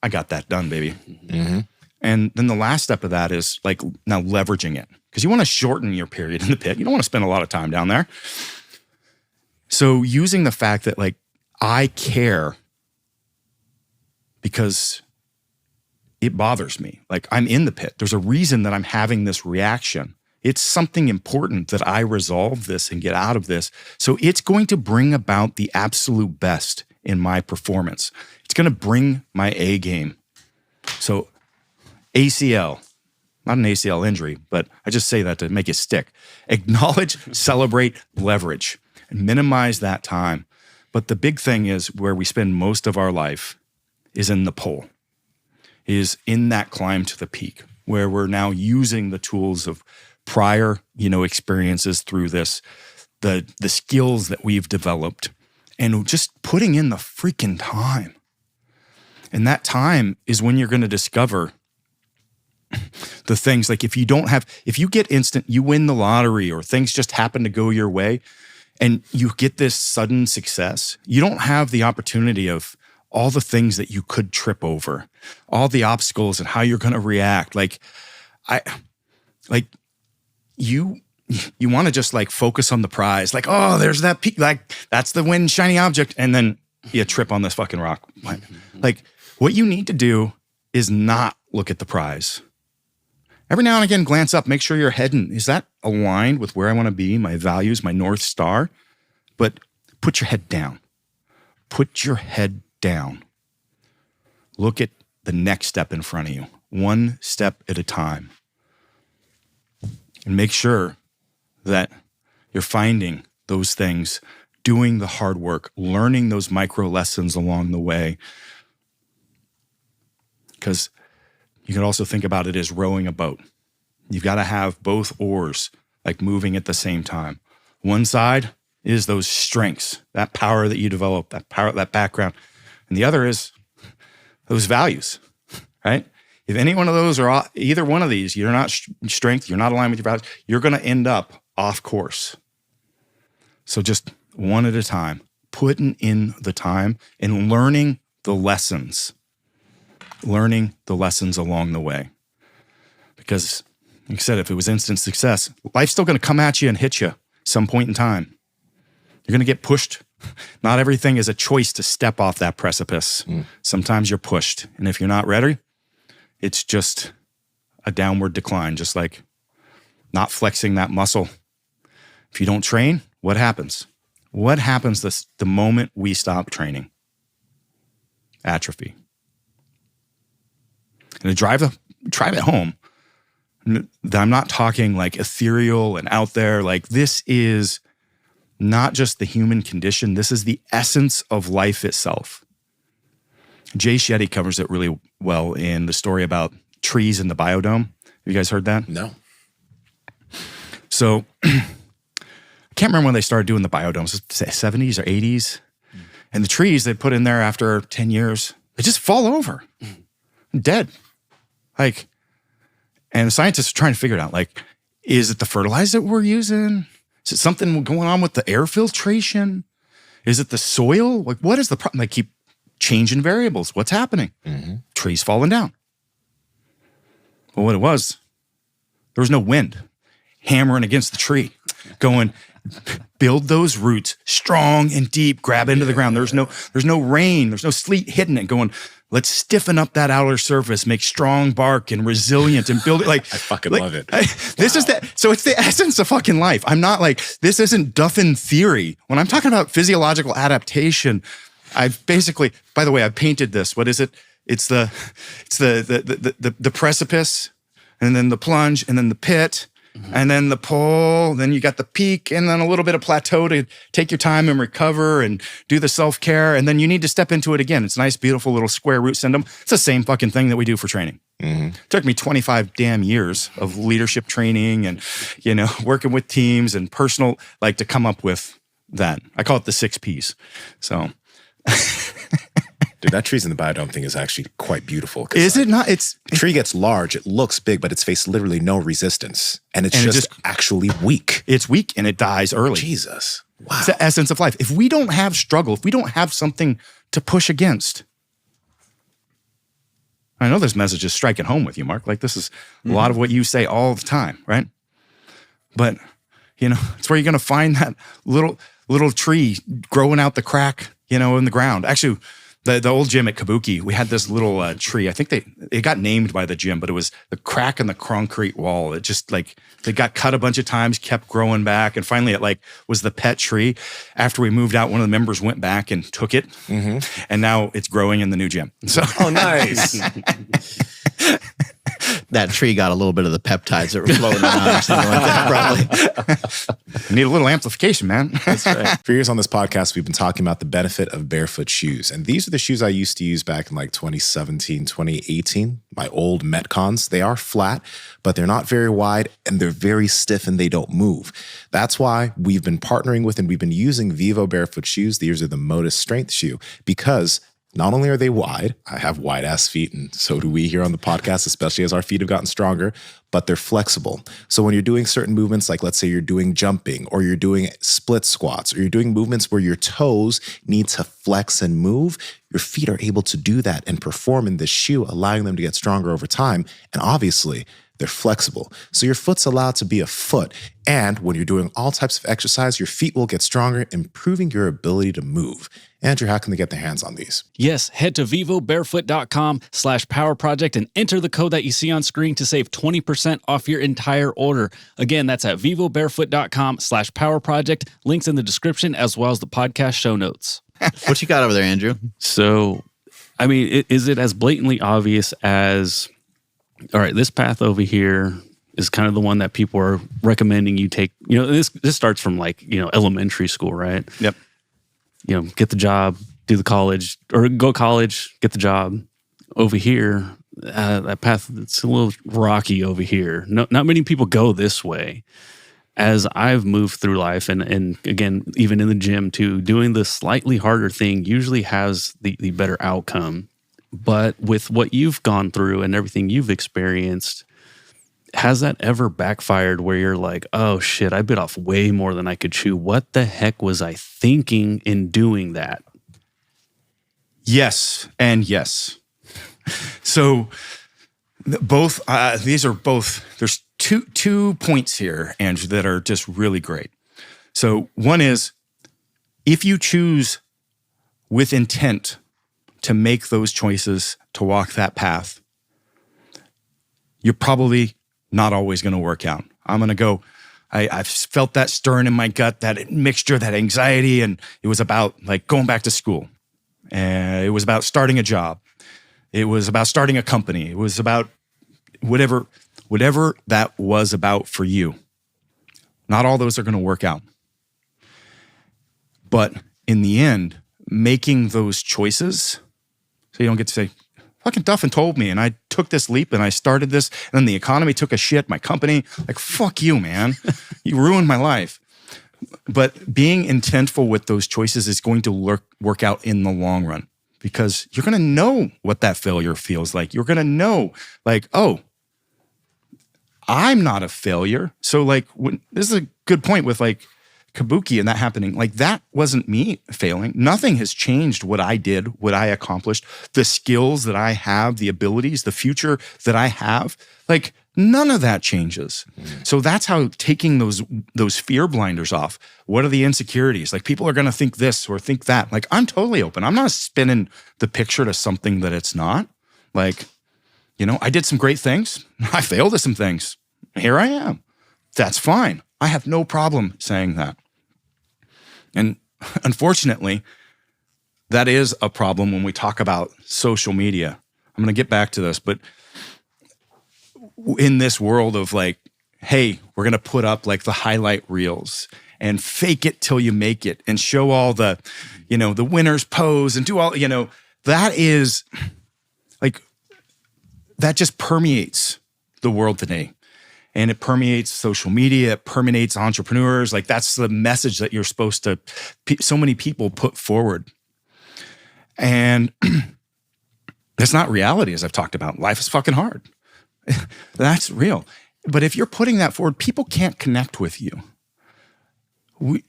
I got that done, baby. Mm-hmm. And then the last step of that is like now leveraging it, because you want to shorten your period in the pit. You don't want to spend a lot of time down there. So using the fact that like I care because it bothers me. Like I'm in the pit. There's a reason that I'm having this reaction. It's something important that I resolve this and get out of this. So it's going to bring about the absolute best in my performance. It's going to bring my A game. So ACL, not an ACL injury, but I just say that to make it stick. Acknowledge, celebrate, leverage, and minimize that time. But the big thing is where we spend most of our life is in the pull. Is in that climb to the peak, where we're now using the tools of prior, experiences through this, the skills that we've developed, and just putting in the freaking time. And that time is when you're going to discover the things, like if you get instant, you win the lottery or things just happen to go your way and you get this sudden success, you don't have the opportunity of all the things that you could trip over, all the obstacles and how you're going to react. you want to just like focus on the prize. Like, oh, there's that peak. Like, that's the wind shiny object. And then you trip on this fucking rock. Like, what you need to do is not look at the prize. Every now and again, glance up, make sure you're heading. Is that aligned with where I want to be, my values, my North Star? But put your head down. Put your head down. Look at the next step in front of you, one step at a time. And make sure that you're finding those things, doing the hard work, learning those micro lessons along the way. Because you could also think about it as rowing a boat. You've got to have both oars like moving at the same time. One side is those strengths, that power that you develop, that power, that background. And the other is those values, right? If any one of those or either one of these, you're not strength, you're not aligned with your values, you're going to end up off course. So just one at a time, putting in the time and learning the lessons along the way. Because like I said, if it was instant success, life's still going to come at you and hit you some point in time. You're going to get pushed. Not everything is a choice to step off that precipice. Sometimes you're pushed. And if you're not ready, it's just a downward decline, just like not flexing that muscle. If you don't train, what happens? What happens the moment we stop training? Atrophy. And to drive it home, I'm not talking like ethereal and out there. Like, this is not just the human condition. This is the essence of life itself. Jay Shetty covers it really well in the story about trees in the biodome. Have you guys heard that? No. So I can't remember when they started doing the biodomes, 70s or 80s. And the trees they put in there after 10 years, they just fall over, dead. Like, and the scientists are trying to figure it out. Like, is it the fertilizer that we're using? Is it something going on with the air filtration? Is it the soil? Like, what is the problem? They keep changing variables. What's happening? Trees falling down. Well, what it was, there was no wind hammering against the tree, going, build those roots strong and deep, grab into the ground. There's no rain, there's no sleet hitting it, going, let's stiffen up that outer surface, make strong bark and resilient and build it. Like, I fucking love it. This is that. So it's the essence of fucking life. I'm not like, this isn't Duffin theory. When I'm talking about physiological adaptation, I've basically, by the way, I painted this. What is it? It's the precipice, and then the plunge, and then the pit, and then the pull, then you got the peak, and then a little bit of plateau to take your time and recover and do the self-care, and then you need to step into it again. It's a nice, beautiful little square root syndrome. It's the same fucking thing that we do for training. It took me 25 damn years of leadership training and, working with teams and personal, like, to come up with that. I call it the 6 Ps. So... Dude, that trees in the biodome thing is actually quite beautiful. Is it not? It's the tree gets large, it looks big, but it's faced literally no resistance. And it's just actually weak. It's weak and it dies early. Jesus. Wow. It's the essence of life. If we don't have struggle, if we don't have something to push against, I know this message is striking home with you, Mark. Like, this is a lot of what you say all the time, right? But, it's where you're going to find that little tree growing out the crack, in the ground. Actually, the old gym at Kabuki, we had this little tree. I think it got named by the gym, but it was the crack in the concrete wall. It just like, they got cut a bunch of times, kept growing back. And finally it was the pet tree. After we moved out, one of the members went back and took it. And now it's growing in the new gym. So, oh, nice. That tree got a little bit of the peptides that were floating around or something like that, probably. You need a little amplification, man. That's right. For years on this podcast, we've been talking about the benefit of barefoot shoes. And these are the shoes I used to use back in 2017, 2018. My old Metcons. They are flat, but they're not very wide and they're very stiff and they don't move. That's why we've been partnering with and we've been using Vivo barefoot shoes. These are the Modus Strength shoe because not only are they wide, I have wide ass feet and so do we here on the podcast, especially as our feet have gotten stronger, but they're flexible. So when you're doing certain movements, like let's say you're doing jumping or you're doing split squats or you're doing movements where your toes need to flex and move, your feet are able to do that and perform in this shoe, allowing them to get stronger over time. And obviously, They're flexible. So your foot's allowed to be a foot. And when you're doing all types of exercise, your feet will get stronger, improving your ability to move. Andrew, how can they get their hands on these? Yes, head to vivobarefoot.com/powerproject and enter the code that you see on screen to save 20% off your entire order. Again, that's at vivobarefoot.com/powerproject. Links in the description as well as the podcast show notes. What you got over there, Andrew? So, I mean, is it as blatantly obvious as, all right, this path over here is kind of the one that people are recommending you take? You know, this starts from like, you know, elementary school, right? Yep. You know, get the job, do the college, or go college, get the job. Over here, that path, it's a little rocky over here. Not many people go this way. As I've moved through life, and again, even in the gym too, doing the slightly harder thing usually has the better outcome. But with what you've gone through and everything you've experienced, has that ever backfired where you're like, oh shit, I bit off way more than I could chew? What the heck was I thinking in doing that? Yes and yes. So both these are both, there's two points here, Andrew, that are just really great. So one is, if you choose with intent to make those choices, to walk that path, you're probably not always going to work out. I'm going to go, I've felt that stirring in my gut, that mixture, that anxiety, and it was about like going back to school. And it was about starting a job. It was about starting a company. It was about whatever that was about for you. Not all those are going to work out. But in the end, making those choices, so you don't get to say, fucking Duffin told me, and I took this leap, and I started this, and then the economy took a shit, my company, like, fuck you, man. You ruined my life. But being intentful with those choices is going to work out in the long run, because you're going to know what that failure feels like. You're going to know, like, oh, I'm not a failure. So, like, this is a good point with, like, Kabuki and that happening. Like, that wasn't me failing. Nothing has changed what I did, what I accomplished, the skills that I have, the abilities, the future that I have. Like, none of that changes. So that's how taking those fear blinders off. What are the insecurities? Like, people are going to think this or think that. Like, I'm totally open. I'm not spinning the picture to something that it's not. Like, you know, I did some great things. I failed at some things. Here I am. That's fine. I have no problem saying that. And unfortunately, that is a problem when we talk about social media. I'm going to get back to this, but in this world of like, hey, we're going to put up like the highlight reels and fake it till you make it and show all the, you know, the winner's pose and do all, you know, that is like, that just permeates the world today. And it permeates social media, it permeates entrepreneurs. Like, that's the message that you're supposed to, so many people put forward. And that's not reality, as I've talked about. Life is fucking hard. That's real. But if you're putting that forward, people can't connect with you.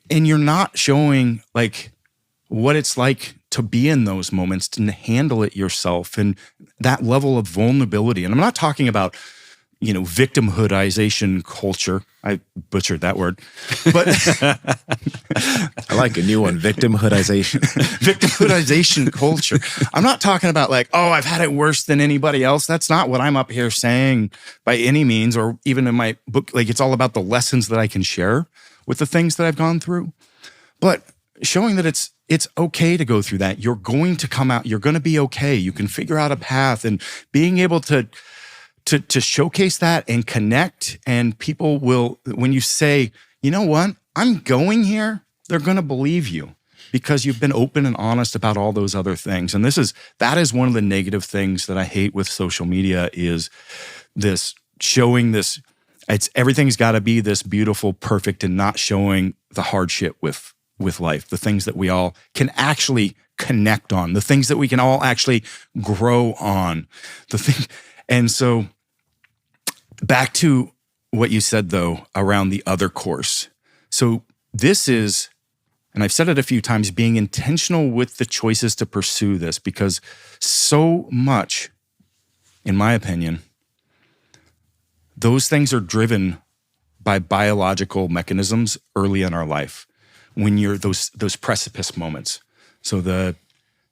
And you're not showing like what it's like to be in those moments, to handle it yourself, and that level of vulnerability. And I'm not talking about, you know, victimhoodization culture. I butchered that word, but I like a new one, victimhoodization. Victimhoodization culture. I'm not talking about like, oh, I've had it worse than anybody else. That's not what I'm up here saying by any means, or even in my book. Like, it's all about the lessons that I can share with the things that I've gone through, but showing that it's okay to go through that. You're going to come out. You're going to be okay. You can figure out a path, and being able to showcase that and connect. And people will, when you say, you know what, I'm going here, they're going to believe you because you've been open and honest about all those other things. And that is one of the negative things that I hate with social media, is this showing this, everything's got to be this beautiful, perfect, and not showing the hardship with life, the things that we all can actually connect on, the things that we can all actually grow on, and so back to what you said, though, around the other course. So this is, and I've said it a few times, being intentional with the choices to pursue this, because so much, in my opinion, those things are driven by biological mechanisms early in our life when you're those precipice moments. So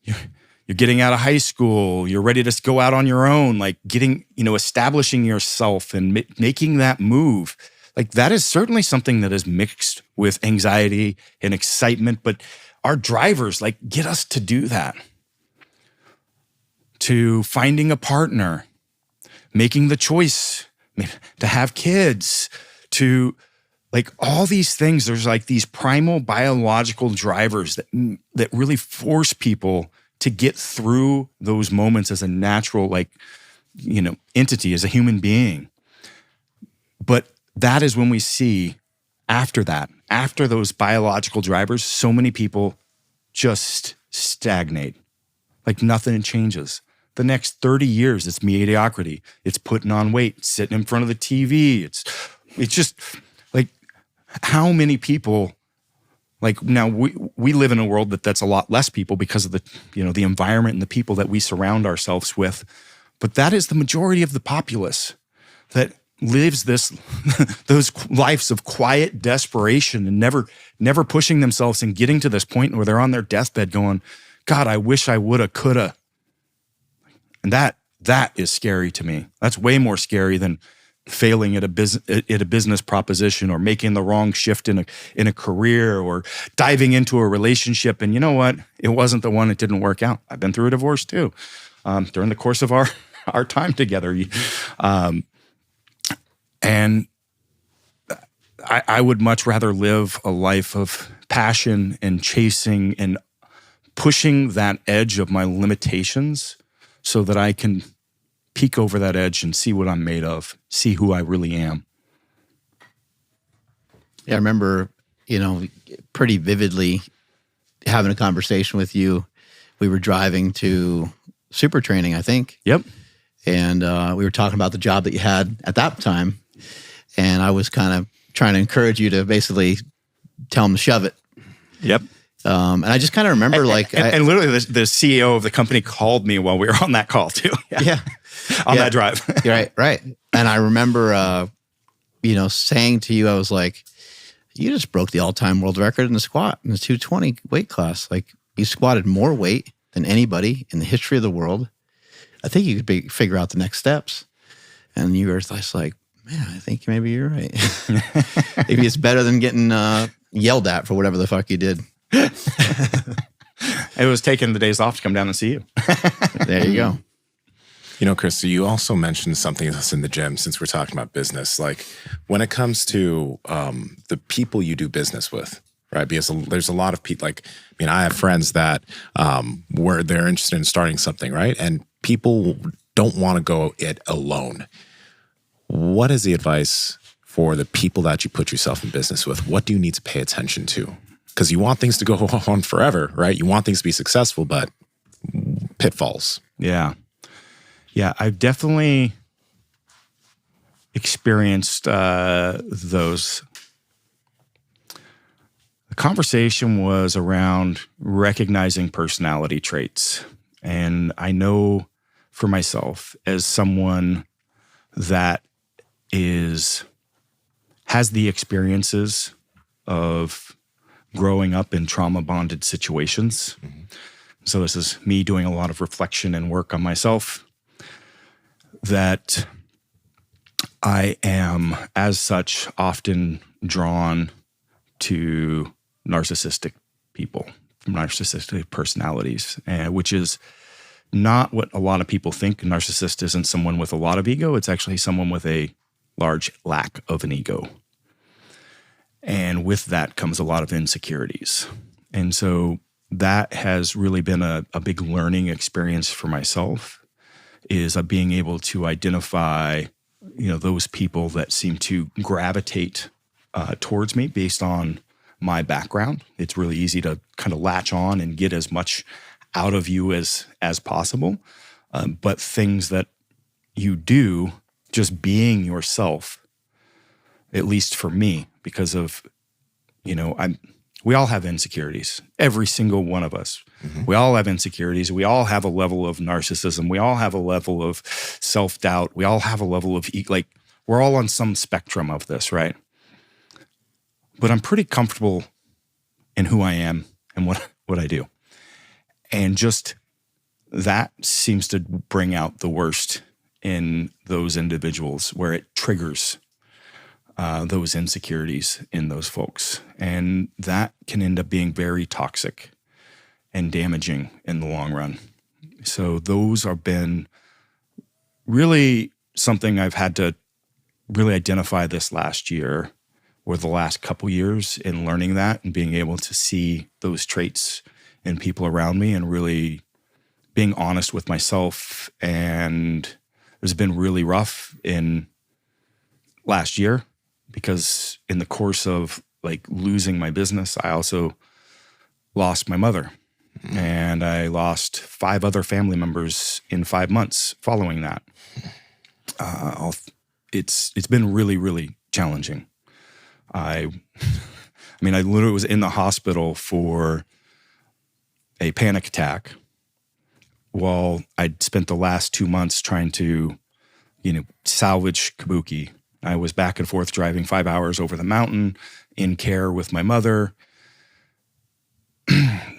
you're getting out of high school, you're ready to go out on your own, like getting, establishing yourself and making that move. Like that is certainly something that is mixed with anxiety and excitement, but our drivers like get us to do that. To finding a partner, making the choice to have kids, to like all these things. There's like these primal biological drivers that really force people to get through those moments as a natural, entity, as a human being. But that is when we see after those biological drivers, so many people just stagnate. Like nothing changes. The next 30 years, it's mediocrity. It's putting on weight, sitting in front of the TV. It's just like how many people, like now we live in a world that's a lot less people because of the environment and the people that we surround ourselves with. But that is the majority of the populace that lives those lives of quiet desperation and never pushing themselves and getting to this point where they're on their deathbed going, God, I wish I woulda, coulda. And that is scary to me. That's way more scary than failing at a business proposition or making the wrong shift in a career or diving into a relationship. And you know what? It wasn't the one that didn't work out. I've been through a divorce too, during the course of our time together. And I would much rather live a life of passion and chasing and pushing that edge of my limitations so that I can peek over that edge and see what I'm made of, see who I really am. Yeah, I remember, pretty vividly having a conversation with you. We were driving to super training, I think. Yep. And we were talking about the job that you had at that time. And I was kind of trying to encourage you to basically tell them to shove it. Yep. And I just kind of remember and literally the CEO of the company called me while we were on that call too. Yeah. On that drive. Right. And I remember, saying to you, I was like, you just broke the all-time world record in the squat in the 220 weight class. Like you squatted more weight than anybody in the history of the world. I think you could figure out the next steps. And you were just like, man, I think maybe you're right. Maybe it's better than getting yelled at for whatever the fuck you did. It was taking the days off to come down and see you. There you go. Chris, you also mentioned something that's in the gym since we're talking about business. Like when it comes to the people you do business with, right? Because there's a lot of people, I have friends that where they're interested in starting something, right? And people don't want to go it alone. What is the advice for the people that you put yourself in business with? What do you need to pay attention to? Because you want things to go on forever, right? You want things to be successful, but pitfalls. Yeah. Yeah, I've definitely experienced those. The conversation was around recognizing personality traits. And I know for myself as someone that has the experiences of growing up in trauma-bonded situations. Mm-hmm. So this is me doing a lot of reflection and work on myself, that I am, as such, often drawn to narcissistic people, narcissistic personalities, which is not what a lot of people think. A narcissist isn't someone with a lot of ego. It's actually someone with a large lack of an ego. And with that comes a lot of insecurities. And so that has really been a big learning experience for myself, is being able to identify, those people that seem to gravitate towards me based on my background. It's really easy to kind of latch on and get as much out of you as possible. But things that you do, just being yourself, at least for me, because of, we all have insecurities. Every single one of us. Mm-hmm. We all have insecurities. We all have a level of narcissism. We all have a level of self-doubt. We all have a level of, we're all on some spectrum of this, right? But I'm pretty comfortable in who I am and what I do. And just that seems to bring out the worst in those individuals, where it triggers those insecurities in those folks. And that can end up being very toxic and damaging in the long run. So those have been really something I've had to really identify this last year, or the last couple years, in learning that and being able to see those traits in people around me and really being honest with myself. And it's been really rough in last year, because in the course of like losing my business, I also lost my mother. And I lost 5 other family members in 5 months following that. It's been really, really challenging. I literally was in the hospital for a panic attack while I'd spent the last 2 months trying to, salvage Kabuki. I was back and forth driving 5 hours over the mountain in care with my mother,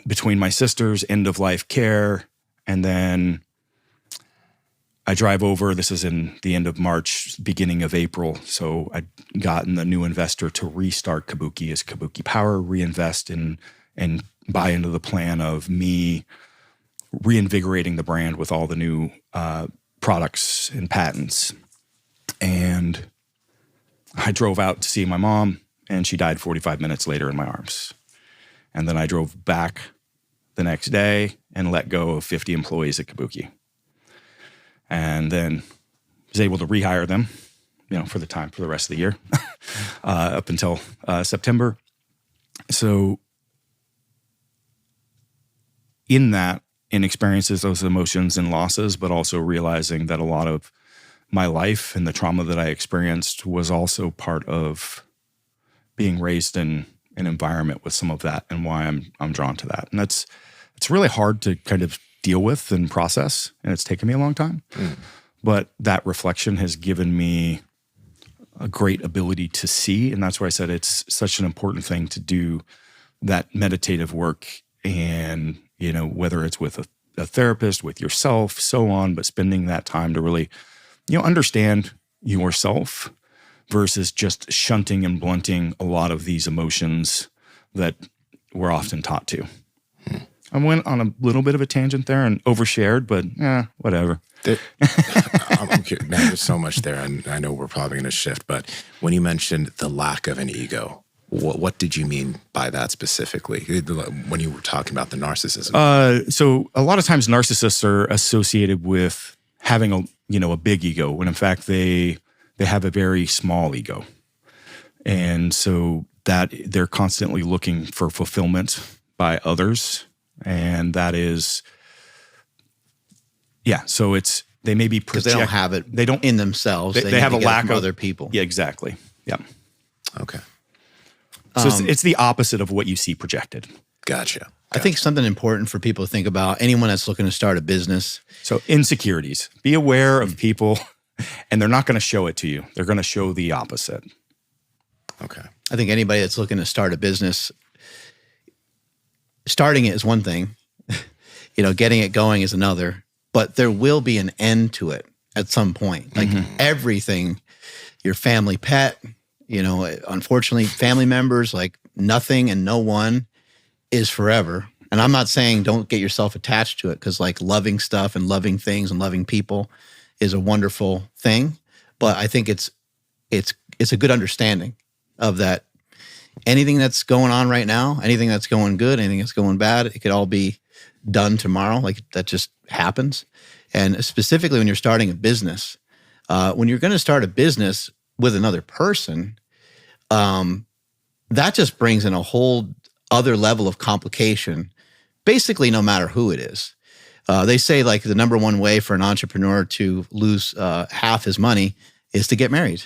between my sisters, end of life care, and then I drive over. This is in the end of March, beginning of April. So I'd gotten a new investor to restart Kabuki as Kabuki Power, reinvest and buy into the plan of me reinvigorating the brand with all the new products and patents. And I drove out to see my mom, and she died 45 minutes later in my arms. And then I drove back the next day and let go of 50 employees at Kabuki. And then was able to rehire them, for the rest of the year, up until September. So in experiences, those emotions and losses, but also realizing that a lot of my life and the trauma that I experienced was also part of being raised in an environment with some of that, and why I'm drawn to that. And it's really hard to kind of deal with and process, and it's taken me a long time. But that reflection has given me a great ability to see, and that's why I said it's such an important thing to do that meditative work, and whether it's with a therapist, with yourself, so on, but spending that time to really understand yourself versus just shunting and blunting a lot of these emotions that we're often taught to. I went on a little bit of a tangent there and overshared, but whatever. I'm curious. Man, there's so much there, and I know we're probably going to shift, but when you mentioned the lack of an ego, what did you mean by that specifically when you were talking about the narcissism? So a lot of times narcissists are associated with having a big ego, when in fact they have a very small ego. And so that they're constantly looking for fulfillment by others. And that is, so they may be because they don't have it. They don't in themselves. They have a lack of other people. Yeah, exactly. Yeah. Okay. So it's the opposite of what you see projected. Gotcha. I think something important for people to think about, anyone that's looking to start a business. So insecurities, be aware of people, and they're not going to show it to you. They're going to show the opposite. Okay. I think anybody that's looking to start a business, starting it is one thing, getting it going is another, but there will be an end to it at some point. Like everything, your family pet, unfortunately, family members, like nothing and no one is forever. And I'm not saying don't get yourself attached to it, because like loving stuff and loving things and loving people is a wonderful thing. But I think it's a good understanding of that. Anything that's going on right now, anything that's going good, anything that's going bad, it could all be done tomorrow. Like that just happens. And specifically when you're starting a business, when you're going to start a business with another person, that just brings in a whole other level of complication, basically no matter who it is. They say like the number one way for an entrepreneur to lose half his money is to get married.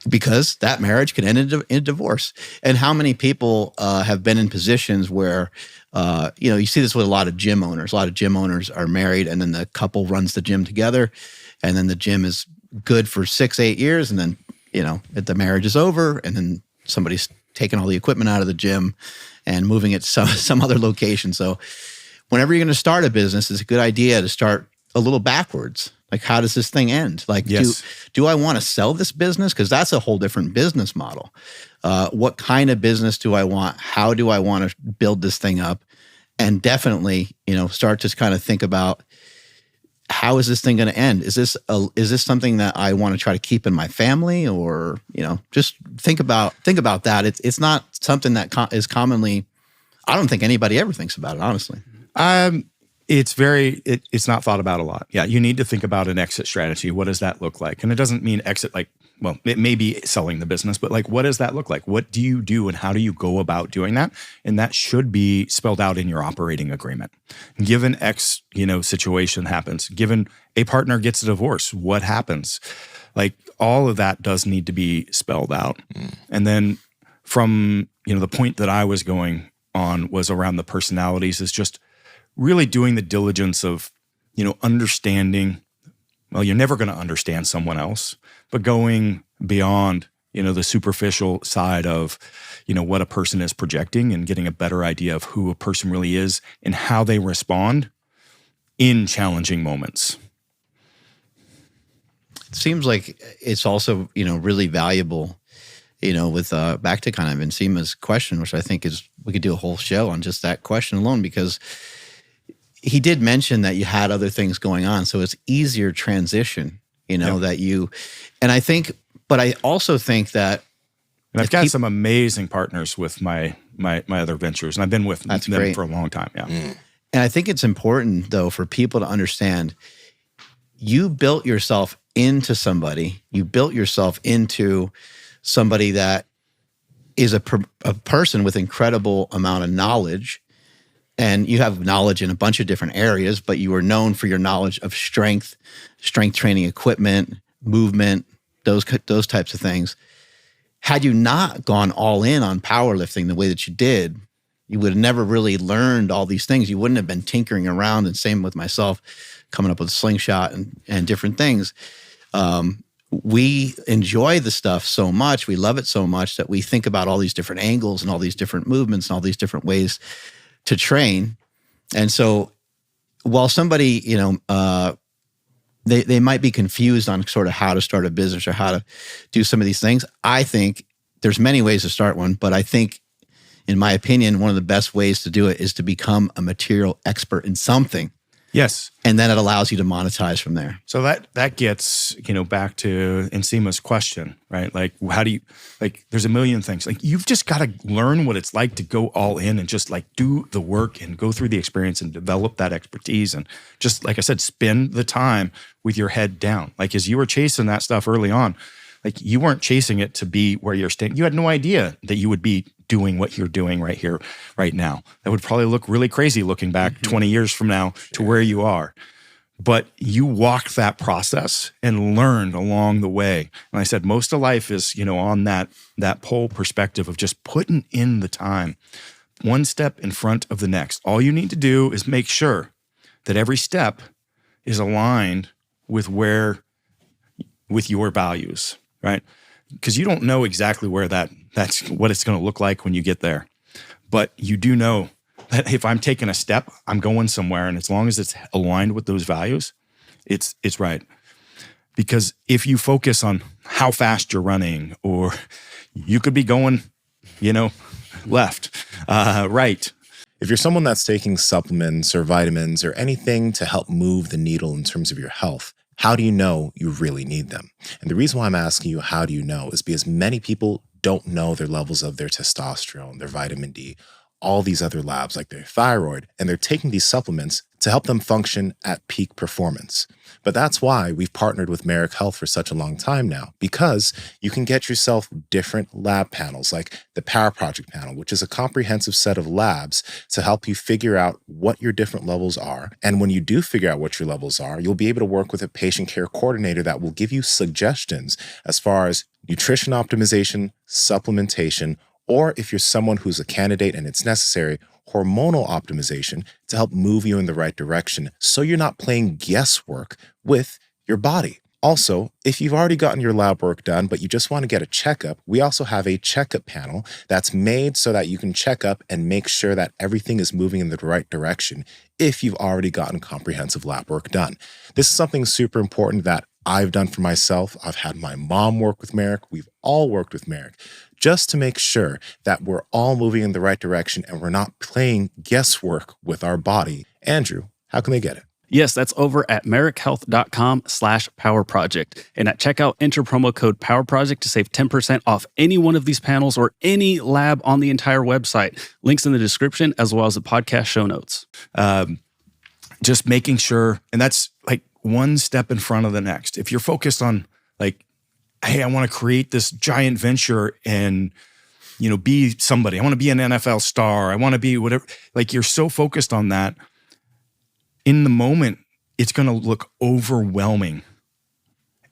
Because that marriage can end in divorce. And how many people have been in positions where, you see this with a lot of gym owners. A lot of gym owners are married, and then the couple runs the gym together, and then the gym is good for 6-8 years, and then the marriage is over, and then somebody's taking all the equipment out of the gym and moving it to some other location. So whenever you're going to start a business, it's a good idea to start a little backwards. Like, how does this thing end? Like, Yes. do I want to sell this business? Because that's a whole different business model. What kind of business do I want? How do I want to build this thing up? And definitely, start to kind of think about, how is this thing going to end? Is this something that I want to try to keep in my family, or just think about that. It's not something that is commonly. I don't think anybody ever thinks about it, honestly. It's not thought about a lot. Yeah, you need to think about an exit strategy. What does that look like? And it doesn't mean exit like, well, it may be selling the business, but like, what does that look like? What do you do and how do you go about doing that? And that should be spelled out in your operating agreement. Given X, situation happens, given a partner gets a divorce, what happens? Like, all of that does need to be spelled out. And then from, the point that I was going on was around the personalities, is just really doing the diligence of, understanding. Well, you're never going to understand someone else, but going beyond, the superficial side of, what a person is projecting, and getting a better idea of who a person really is and how they respond in challenging moments. It seems like it's also, really valuable, with back to kind of Nsima's question, which I think we could do a whole show on just that question alone, because he did mention that you had other things going on. So it's easier transition, and I also think that. And I've got some amazing partners with my other ventures, and I've been with them great. for a long time. Yeah. And I think it's important, though, for people to understand, you built yourself into somebody. You built yourself into somebody that is a person with incredible amount of knowledge. And you have knowledge in a bunch of different areas, but you are known for your knowledge of strength training equipment, movement, those types of things. Had you not gone all in on powerlifting the way that you did, you would have never really learned all these things. You wouldn't have been tinkering around, and same with myself, coming up with a slingshot and different things. We enjoy the stuff so much, we love it so much, that we think about all these different angles and all these different movements and all these different ways to train. And so while somebody, they might be confused on sort of how to start a business or how to do some of these things, I think there's many ways to start one, but I think, in my opinion, one of the best ways to do it is to become a material expert in something. Yes. And then it allows you to monetize from there. So that gets, back to Nsima's question, right? Like, how do you, like, there's a million things. Like, you've just got to learn what it's like to go all in and just like do the work and go through the experience and develop that expertise. And just, like I said, spend the time with your head down. Like, as you were chasing that stuff early on, like, you weren't chasing it to be where you're staying. You had no idea that you would be doing what you're doing right here, right now. That would probably look really crazy looking back 20 years from now to where you are. But you walked that process and learned along the way. And I said, most of life is, on that whole perspective of just putting in the time, one step in front of the next. All you need to do is make sure that every step is aligned with your values, right? Because you don't know exactly where that's what it's going to look like when you get there. But you do know that if I'm taking a step, I'm going somewhere. And as long as it's aligned with those values, it's right. Because if you focus on how fast you're running, or you could be going, left, right. If you're someone that's taking supplements or vitamins or anything to help move the needle in terms of your health, how do you know you really need them? And the reason why I'm asking you, how do you know, is because many people don't know their levels of their testosterone, their vitamin D, all these other labs like their thyroid, and they're taking these supplements to help them function at peak performance. But that's why we've partnered with Merrick Health for such a long time now, because you can get yourself different lab panels like the Power Project panel, which is a comprehensive set of labs to help you figure out what your different levels are. And when you do figure out what your levels are, you'll be able to work with a patient care coordinator that will give you suggestions as far as nutrition optimization, supplementation, or if you're someone who's a candidate and it's necessary, hormonal optimization to help move you in the right direction so you're not playing guesswork with your body. Also, if you've already gotten your lab work done, but you just want to get a checkup, we also have a checkup panel that's made so that you can check up and make sure that everything is moving in the right direction if you've already gotten comprehensive lab work done. This is something super important that I've done for myself. I've had my mom work with Merrick. We've all worked with Merrick just to make sure that we're all moving in the right direction and we're not playing guesswork with our body. Andrew, how can they get it? Yes, that's over at merrickhealth.com/powerproject. And at checkout, enter promo code PowerProject to save 10% off any one of these panels or any lab on the entire website. Links in the description as well as the podcast show notes. Just making sure, and that's like one step in front of the next. If you're focused on like, hey, I want to create this giant venture and, be somebody. I want to be an NFL star. I want to be whatever. Like you're so focused on that. In the moment, it's going to look overwhelming.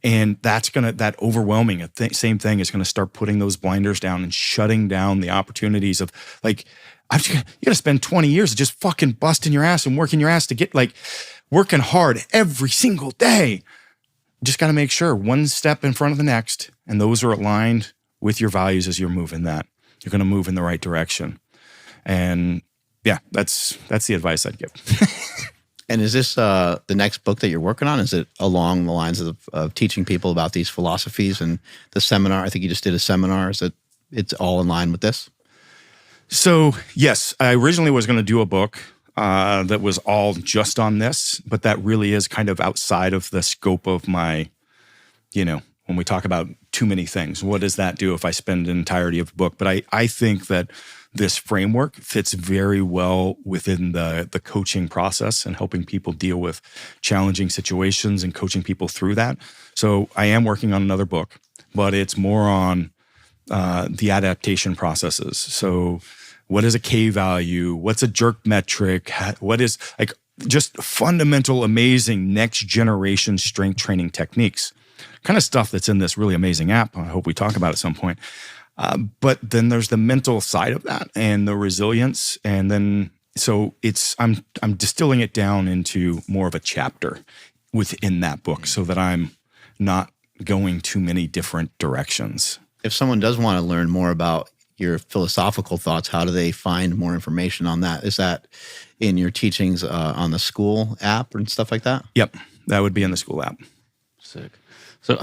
And that overwhelming, same thing is going to start putting those blinders down and shutting down the opportunities of like, you got to spend 20 years just fucking busting your ass and working your ass to get like working hard every single day. Just got to make sure one step in front of the next, and those are aligned with your values as you're moving that. You're going to move in the right direction. And yeah, that's the advice I'd give. And is this the next book that you're working on? Is it along the lines of teaching people about these philosophies and the seminar? I think you just did a seminar. Is it's all in line with this? So yes, I originally was going to do a book that was all just on this, but that really is kind of outside of the scope of my, when we talk about too many things, what does that do if I spend an entirety of a book? But I think that this framework fits very well within the coaching process and helping people deal with challenging situations and coaching people through that. So I am working on another book, but it's more on the adaptation processes. So what is a K value? What's a jerk metric? What is like just fundamental, amazing next generation strength training techniques, kind of stuff that's in this really amazing app. I hope we talk about at some point. But then there's the mental side of that and the resilience. And then, so I'm distilling it down into more of a chapter within that book so that I'm not going too many different directions. If someone does want to learn more about your philosophical thoughts, how do they find more information on that? Is that in your teachings on the school app and stuff like that? Yep. That would be in the school app. Sick. So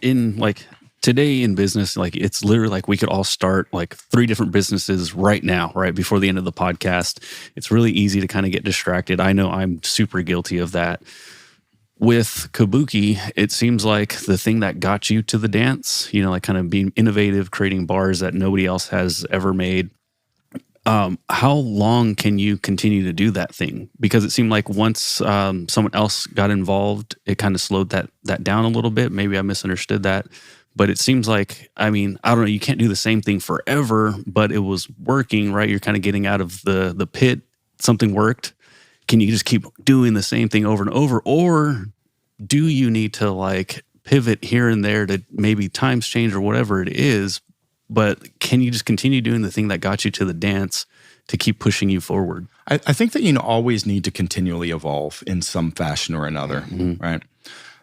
in like today in business, like it's literally like we could all start like 3 different businesses right now, right before the end of the podcast. It's really easy to kind of get distracted. I know I'm super guilty of that. With Kabuki, it seems like the thing that got you to the dance, like kind of being innovative, creating bars that nobody else has ever made. How long can you continue to do that thing? Because it seemed like once someone else got involved, it kind of slowed that down a little bit. Maybe I misunderstood that. But it seems like, I don't know, you can't do the same thing forever, but it was working, right? You're kind of getting out of the pit. Something worked. Can you just keep doing the same thing over and over? Or do you need to like pivot here and there to maybe times change or whatever it is? But can you just continue doing the thing that got you to the dance to keep pushing you forward? I think that you always need to continually evolve in some fashion or another, right?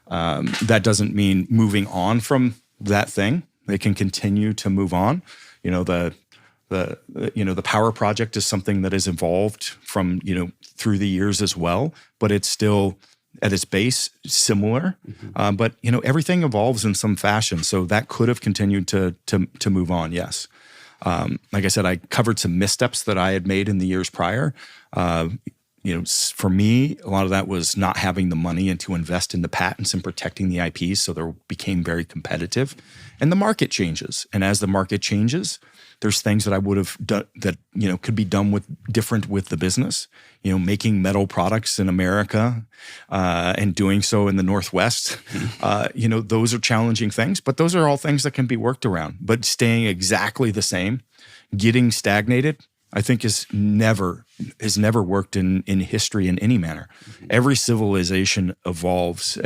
That doesn't mean moving on from that thing. They can continue to move on. The Power Project is something that has evolved from, through the years as well, but it's still at its base similar. But, everything evolves in some fashion. So that could have continued to move on. Yes. Like I said, I covered some missteps that I had made in the years prior. For me, a lot of that was not having the money and to invest in the patents and protecting the IPs. So there became very competitive, and the market changes. And as the market changes, there's things that I would have done that, could be done different with the business, making metal products in America, and doing so in the Northwest. Those are challenging things, but those are all things that can be worked around. But staying exactly the same, getting stagnated, I think has never worked in history in any manner. Every civilization evolves.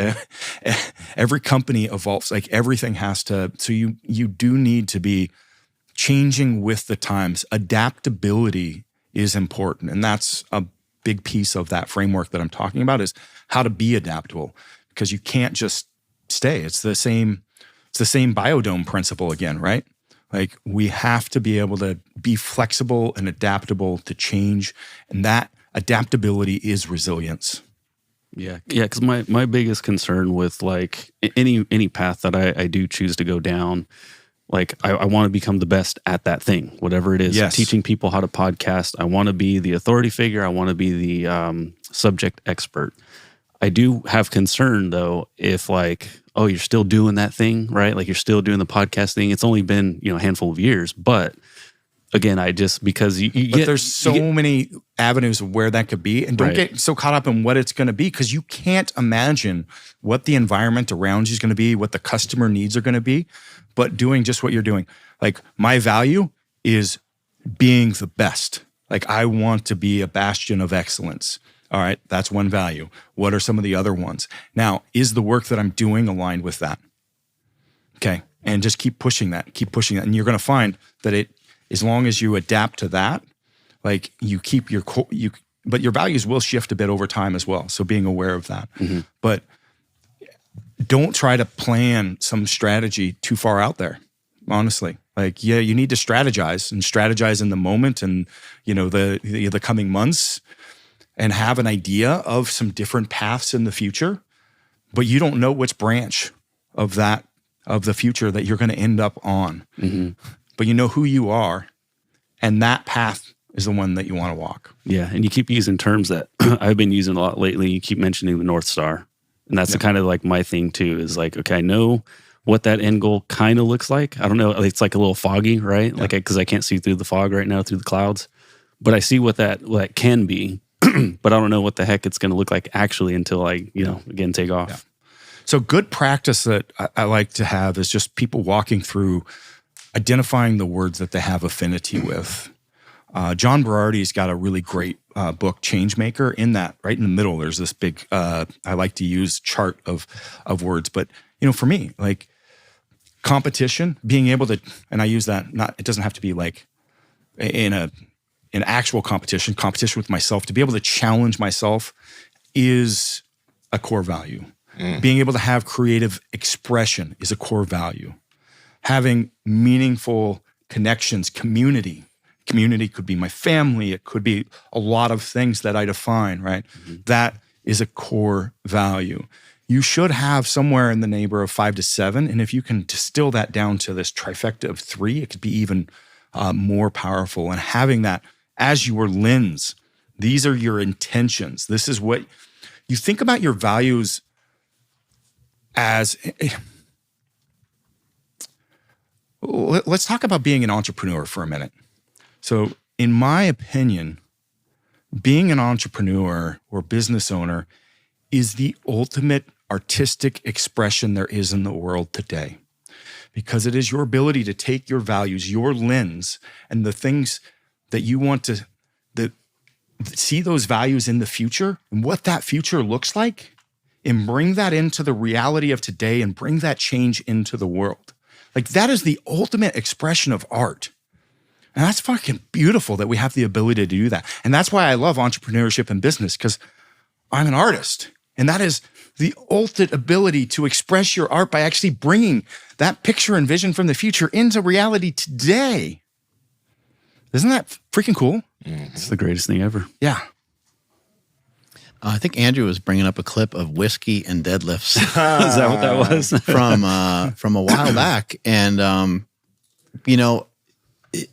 Every company evolves. Like everything has to. So you do need to be changing with the times. Adaptability is important, and that's a big piece of that framework that I'm talking about is how to be adaptable, because you can't just stay. It's the same biodome principle again, right? Like we have to be able to be flexible and adaptable to change. And that adaptability is resilience. Yeah. Because my biggest concern with like any path that I do choose to go down, like I want to become the best at that thing, whatever it is. Yes. Teaching people how to podcast. I want to be the authority figure. I want to be the subject expert. I do have concern though, if like, oh, you're still doing that thing, right? Like you're still doing the podcast thing. It's only been, a handful of years, but again, because there's so many avenues of where that could be, and don't get so caught up in what it's going to be, because you can't imagine what the environment around you is going to be, what the customer needs are going to be, but doing just what you're doing. Like my value is being the best. Like I want to be a bastion of excellence. All right, that's one value. What are some of the other ones? Now, is the work that I'm doing aligned with that? Okay, and just keep pushing that, and you're going to find that as long as you adapt to that, like you keep but your values will shift a bit over time as well. So being aware of that, but don't try to plan some strategy too far out there. Honestly, like you need to strategize in the moment, and the coming months. And have an idea of some different paths in the future, but you don't know which branch of the future that you're going to end up on. But you know who you are, and that path is the one that you want to walk. Yeah, and you keep using terms that I've been using a lot lately. You keep mentioning the North Star, and that's kind of like my thing too. Is like, okay, I know what that end goal kind of looks like. I don't know; it's like a little foggy, right? Like because I can't see through the fog right now through the clouds, but I see what that can be. But I don't know what the heck it's going to look like actually until I, again, take off. Yeah. So good practice that I like to have is just people walking through identifying the words that they have affinity with. John Berardi's got a really great book, Changemaker. In that, right in the middle, there's this big, I like to use chart of words. But, for me, like competition, being able to, and I use that, it doesn't have to be like in actual competition with myself, to be able to challenge myself is a core value. Being able to have creative expression is a core value. Having meaningful connections, community could be my family. It could be a lot of things that I define, right? That is a core value. You should have somewhere in the neighborhood of 5 to 7. And if you can distill that down to this trifecta of 3, it could be even more powerful. And having that as your lens, these are your intentions. This is what you think about your values as. Let's talk about being an entrepreneur for a minute. So, in my opinion, being an entrepreneur or business owner is the ultimate artistic expression there is in the world today, because it is your ability to take your values, your lens, and the things that you want to see those values in the future and what that future looks like, and bring that into the reality of today and bring that change into the world. Like that is the ultimate expression of art. And that's fucking beautiful that we have the ability to do that. And that's why I love entrepreneurship and business, because I'm an artist. And that is the ultimate ability to express your art by actually bringing that picture and vision from the future into reality today. Isn't that freaking cool? It's the greatest thing ever. Yeah. I think Andrew was bringing up a clip of whiskey and deadlifts. Is that what that was? from a while back. And,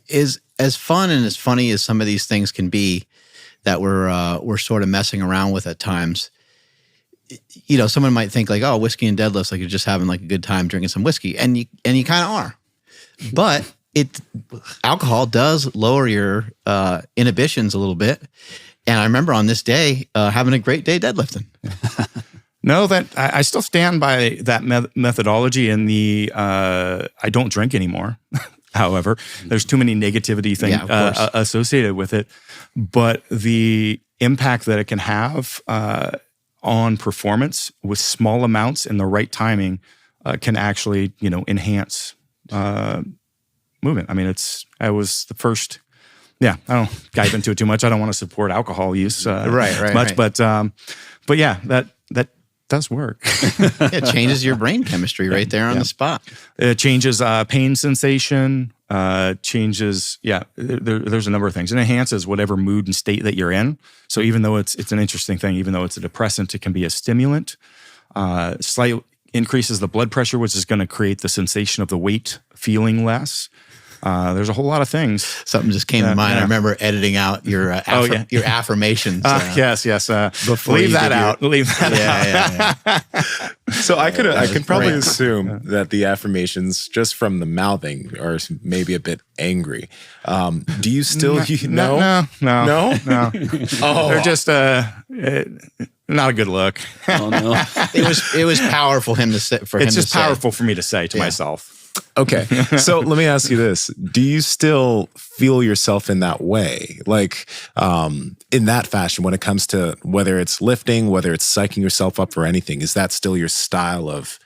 is as fun and as funny as some of these things can be that we're sort of messing around with at times. Someone might think like, oh, whiskey and deadlifts, like you're just having like a good time drinking some whiskey. And you kind of are. But alcohol does lower your inhibitions a little bit. And I remember on this day having a great day deadlifting. No, that I still stand by that methodology in the I don't drink anymore. However, there's too many negativity things associated with it. But the impact that it can have on performance with small amounts and the right timing can actually, enhance movement. I mean, I was the first. Yeah, I don't dive into it too much. I don't want to support alcohol use much, right. But yeah, does work. It changes your brain chemistry right there on the spot. It changes pain sensation, changes, there's a number of things. It enhances whatever mood and state that you're in. So even though it's an interesting thing, even though it's a depressant, it can be a stimulant. Slight increases the blood pressure, which is going to create the sensation of the weight feeling less. There's a whole lot of things. Something just came to mind. I remember editing out your your affirmations. Yes. Leave that out. Leave that out. So I can probably assume that the affirmations, just from the mouthing, are maybe a bit angry. Do you still No. Oh, They're just not a good look. Oh no. It was powerful him to say. It's just powerful for me to say to myself. okay. So let me ask you this. Do you still feel yourself in that way? Like in that fashion when it comes to whether it's lifting, whether it's psyching yourself up for anything? Is that still your style of,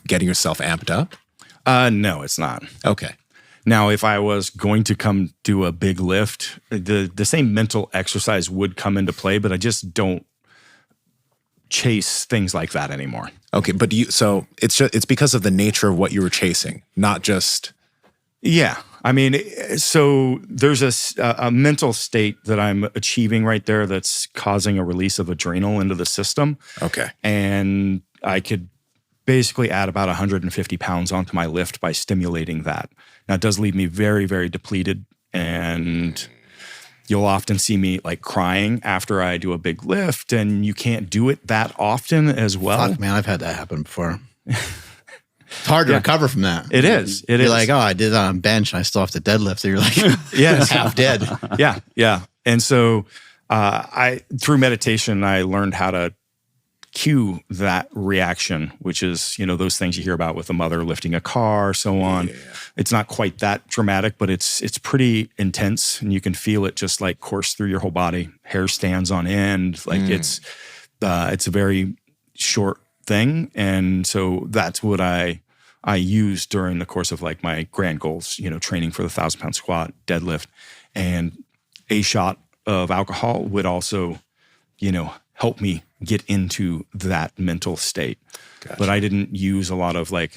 getting yourself amped up? No, it's not. Okay. Now, if I was going to come do a big lift, the same mental exercise would come into play, but I just don't chase things like that anymore. Okay, but so it's because of the nature of what you were chasing, not just. Yeah, I mean, so there's a mental state that I'm achieving right there that's causing a release of adrenal into the system. Okay, and I could basically add about 150 pounds onto my lift by stimulating that. Now, it does leave me very, very depleted, and you'll often see me like crying after I do a big lift, and you can't do it that often as well. Fuck, man, I've had that happen before. It's hard to recover from that. It is. You're like, I did that on bench, and I still have to deadlift. So you're like, half dead. Yeah. And so through meditation, I learned how to cue that reaction, which is, those things you hear about with a mother lifting a car, so on. Yeah. It's not quite that dramatic, but it's pretty intense, and you can feel it just like course through your whole body. Hair stands on end. Like it's a very short thing. And so that's what I use during the course of like my grand goals, training for the 1,000-pound squat, deadlift, and a shot of alcohol would also, help me get into that mental state. Gotcha. But I didn't use a lot of like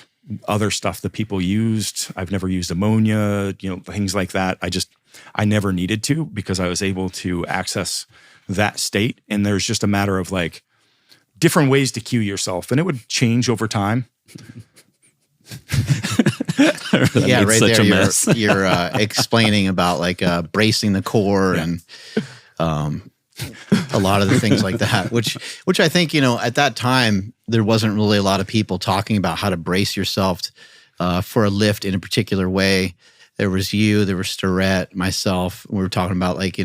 other stuff that people used. I've never used ammonia, things like that. I never needed to, because I was able to access that state. And there's just a matter of like different ways to cue yourself, and it would change over time. Yeah, right there. You're explaining about like bracing the core and a lot of the things like that, which I think, at that time, there wasn't really a lot of people talking about how to brace yourself for a lift in a particular way. There was you, there was Starrett, myself. We were talking about like,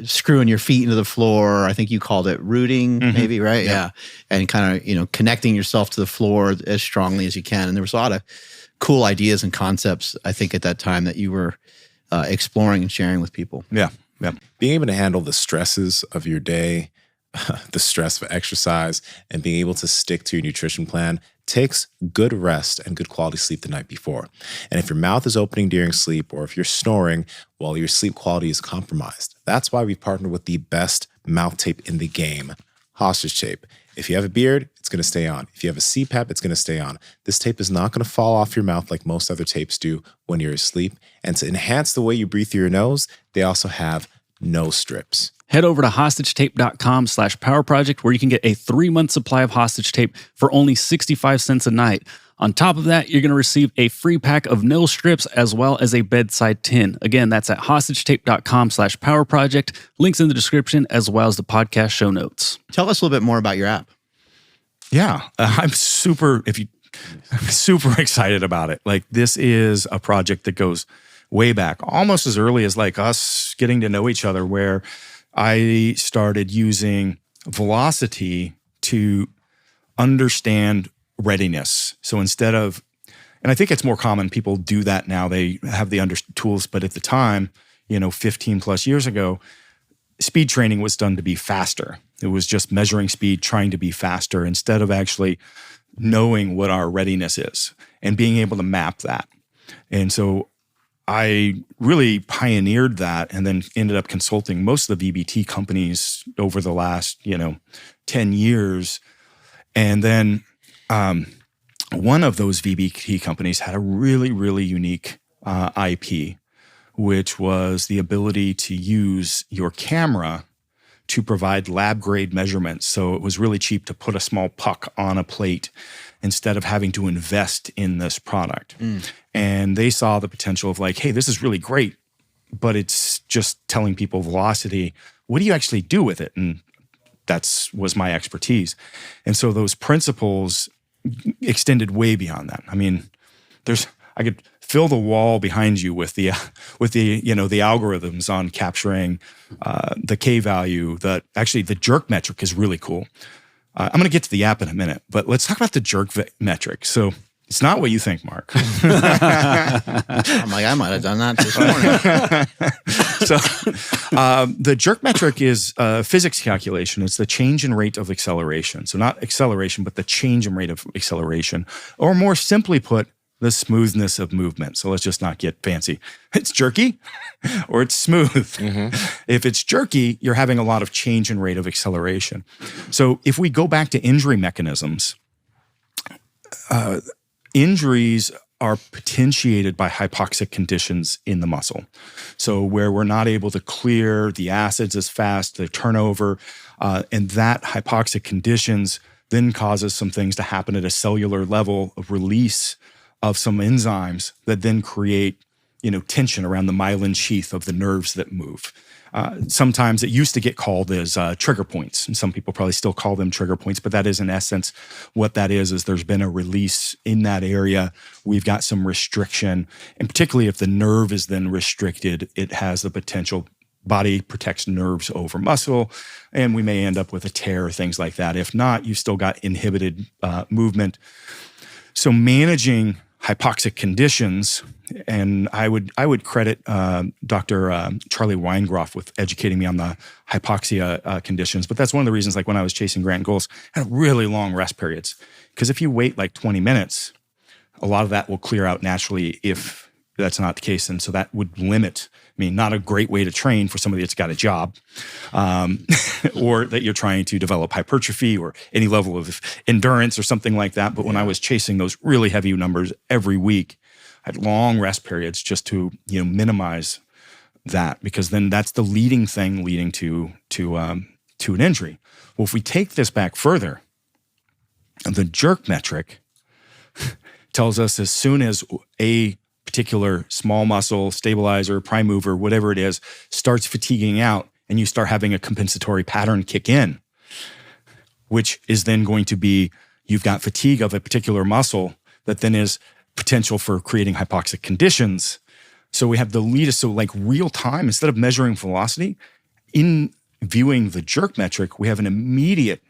screwing your feet into the floor. I think you called it rooting, maybe, right? Yeah. And kind of, connecting yourself to the floor as strongly as you can. And there was a lot of cool ideas and concepts, I think, at that time that you were exploring and sharing with people. Yeah. Being able to handle the stresses of your day, the stress of exercise, and being able to stick to your nutrition plan takes good rest and good quality sleep the night before. And if your mouth is opening during sleep, or if you're snoring, well, your sleep quality is compromised. That's why we partnered with the best mouth tape in the game, Hostage Tape. If you have a beard, it's going to stay on. If you have a CPAP, it's going to stay on. This tape is not going to fall off your mouth like most other tapes do when you're asleep. And to enhance the way you breathe through your nose, they also have nose strips. Head over to hostagetape.com/powerproject, where you can get a 3-month supply of Hostage Tape for only 65 cents a night. On top of that, you're going to receive a free pack of nose strips as well as a bedside tin. Again, that's at hostagetape.com/powerproject. Links in the description as well as the podcast show notes. Tell us a little bit more about your app. Yeah, I'm super excited about it. Like, this is a project that goes way back, almost as early as like us getting to know each other, where I started using velocity to understand readiness. So instead of, and I think it's more common, people do that now, they have the tools, but at the time, 15 plus years ago, speed training was done to be faster. It was just measuring speed, trying to be faster, instead of actually knowing what our readiness is and being able to map that. And so I really pioneered that, and then ended up consulting most of the VBT companies over the last, 10 years. And then one of those VBT companies had a really, really unique IP, which was the ability to use your camera to provide lab-grade measurements. So it was really cheap to put a small puck on a plate instead of having to invest in this product. And they saw the potential of like, hey, this is really great, but it's just telling people velocity. What do you actually do with it? And was my expertise. And so those principles extended way beyond that. I mean, I could fill the wall behind you with the algorithms on capturing the K value. Actually the jerk metric is really cool. I'm going to get to the app in a minute, but let's talk about the jerk metric. So it's not what you think, Mark. I'm like, I might have done that this morning. So the jerk metric is a physics calculation. It's the change in rate of acceleration. So not acceleration, but the change in rate of acceleration. Or more simply put, the smoothness of movement. So let's just not get fancy. It's jerky or it's smooth. If it's jerky, you're having a lot of change in rate of acceleration. So if we go back to injury mechanisms, injuries are potentiated by hypoxic conditions in the muscle. So where we're not able to clear the acids as fast, the turnover, and that hypoxic conditions then causes some things to happen at a cellular level of release of some enzymes that then create, tension around the myelin sheath of the nerves that move. Sometimes it used to get called as trigger points, and some people probably still call them trigger points, but that is in essence what that is there's been a release in that area. We've got some restriction, and particularly if the nerve is then restricted, it has the potential. Body protects nerves over muscle, and we may end up with a tear or things like that. If not, you've still got inhibited movement. So managing hypoxic conditions, and I would credit Dr. Charlie Weingroff with educating me on the hypoxia conditions. But that's one of the reasons, like when I was chasing Grant goals, I had really long rest periods. Because if you wait like 20 minutes, a lot of that will clear out naturally if that's not the case. And so that would limit, not a great way to train for somebody that's got a job, or that you're trying to develop hypertrophy or any level of endurance or something like that. But when I was chasing those really heavy numbers every week, I had long rest periods just to minimize that, because then that's the leading thing leading to an injury. Well, if we take this back further, the jerk metric tells us as soon as a particular small muscle, stabilizer, prime mover, whatever it is, starts fatiguing out, and you start having a compensatory pattern kick in, which is then going to be, you've got fatigue of a particular muscle that then is potential for creating hypoxic conditions. So we have the lead, so like real time, instead of measuring velocity, in viewing the jerk metric, we have an immediate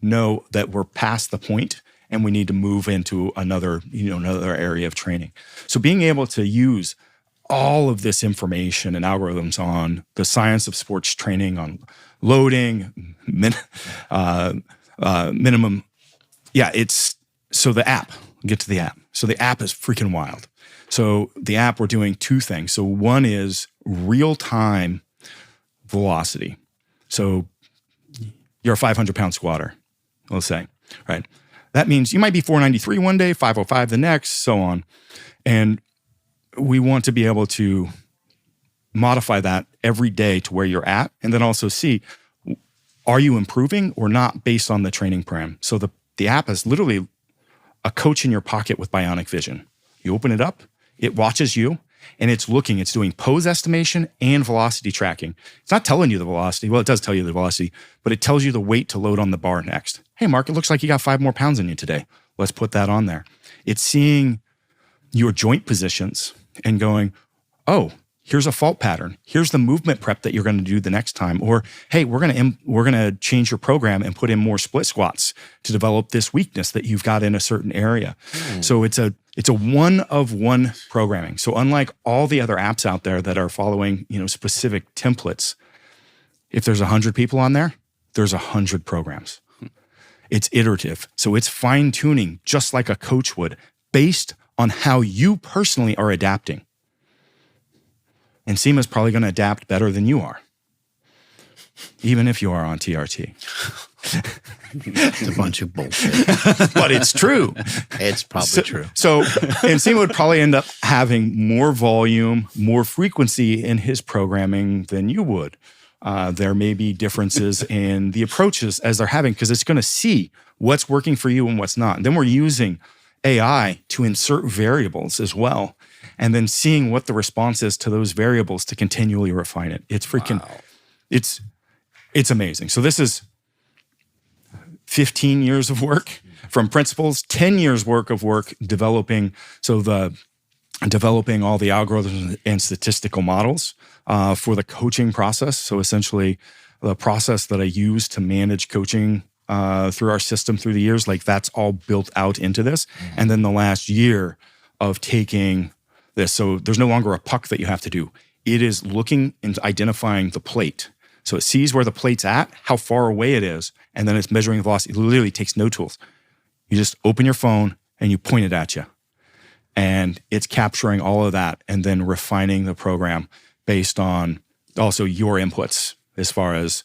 know that we're past the point and we need to move into another area of training. So being able to use all of this information and algorithms on the science of sports training, on loading, minimum. So the app, get to the app. So the app is freaking wild. So the app, we're doing two things. So one is real-time velocity. So you're a 500-pound squatter, let's say, right? That means you might be 493 one day, 505 the next, so on. And we want to be able to modify that every day to where you're at, and then also see, are you improving or not based on the training param? So the app is literally a coach in your pocket with bionic vision. You open it up, it watches you, and it's doing pose estimation and velocity tracking. It's not telling you the velocity. Well, it does tell you the velocity, but it tells you the weight to load on the bar next. Hey, Mark, it looks like you got 5 more pounds in you today. Let's put that on there. It's seeing your joint positions and going, oh, here's a fault pattern. Here's the movement prep that you're going to do the next time. Or, hey, we're going to change your program and put in more split squats to develop this weakness that you've got in a certain area. So it's a one-of-one programming. So unlike all the other apps out there that are following, specific templates, if there's 100 people on there, there's 100 programs. It's iterative. So it's fine-tuning just like a coach would based on how you personally are adapting. And Nsima is probably going to adapt better than you are. even if you are on TRT. It's a bunch of bullshit. But it's true. It's probably true. So Nsima would probably end up having more volume, more frequency in his programming than you would. There may be differences in the approaches as they're having, because it's going to see what's working for you and what's not. And then we're using AI to insert variables as well, and then seeing what the response is to those variables to continually refine it. It's freaking, it's amazing. So this is 15 years of work from principles, 10 years work of work developing all the algorithms and statistical models for the coaching process. So essentially the process that I use to manage coaching through our system through the years, like that's all built out into this. And then the last year of taking this. So there's no longer a puck that you have to do. It is looking and identifying the plate. So it sees where the plate's at, how far away it is, and then it's measuring the velocity. It literally takes no tools. You just open your phone and you point it at you. And it's capturing all of that and then refining the program based on also your inputs as far as,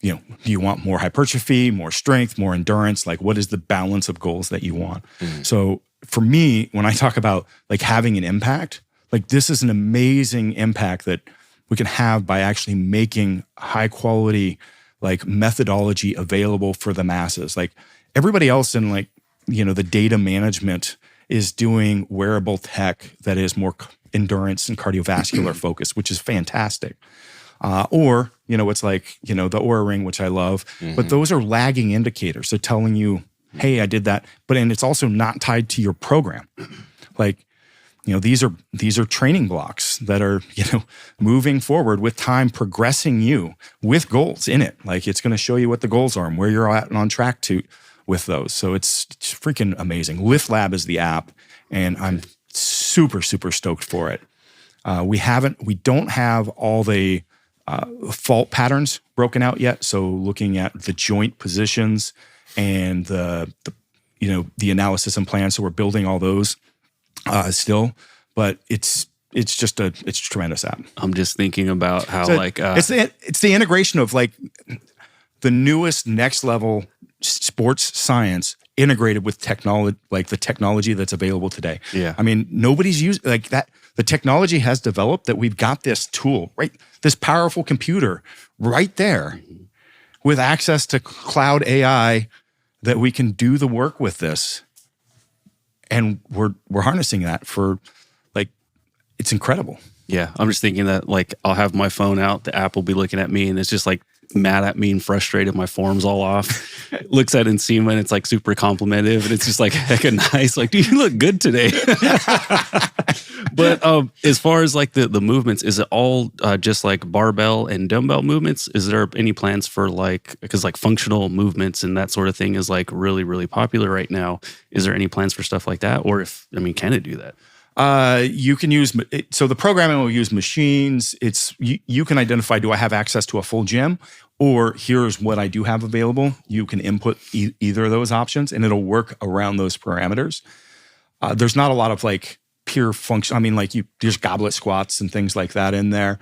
do you want more hypertrophy, more strength, more endurance? Like, what is the balance of goals that you want? So for me, when I talk about like having an impact, like this is an amazing impact that we can have by actually making high quality like methodology available for the masses. Like everybody else in like, the data management is doing wearable tech that is more endurance and cardiovascular focused, which is fantastic. Or it's like, the Oura Ring, which I love, but those are lagging indicators. They're telling you, hey, I did that. And it's also not tied to your program. Like, these are training blocks that are, moving forward with time, progressing you with goals in it. Like it's going to show you what the goals are and where you're at and on track to with those. So it's freaking amazing. Lift Lab is the app, and I'm super, super stoked for it. We don't have all the fault patterns broken out yet. So looking at the joint positions and the analysis and plan. So we're building all those still, but it's a tremendous app. I'm just thinking about how it's the integration of like the newest next level sports science integrated with technology, like the technology that's available today. Yeah. I mean, nobody's used like that. The technology has developed that we've got this tool, right? This powerful computer right there with access to cloud AI that we can do the work with this. And we're harnessing that for like, it's incredible. Yeah. I'm just thinking that like I'll have my phone out, the app will be looking at me and it's just like mad at me and frustrated. My form's all off. Looks at Nsima and it's like super complimentive and it's just like hecka nice. Like, dude, you look good today. But as far as like the movements, is it all just like barbell and dumbbell movements? Is there any plans for because functional movements and that sort of thing is like really, really popular right now. Is there any plans for stuff like that? Or can it do that? You can use, so the programming will use machines. You can identify, do I have access to a full gym? Or here's what I do have available. You can input either of those options and it'll work around those parameters. There's not a lot of like pure function. I mean, like there's goblet squats and things like that in there.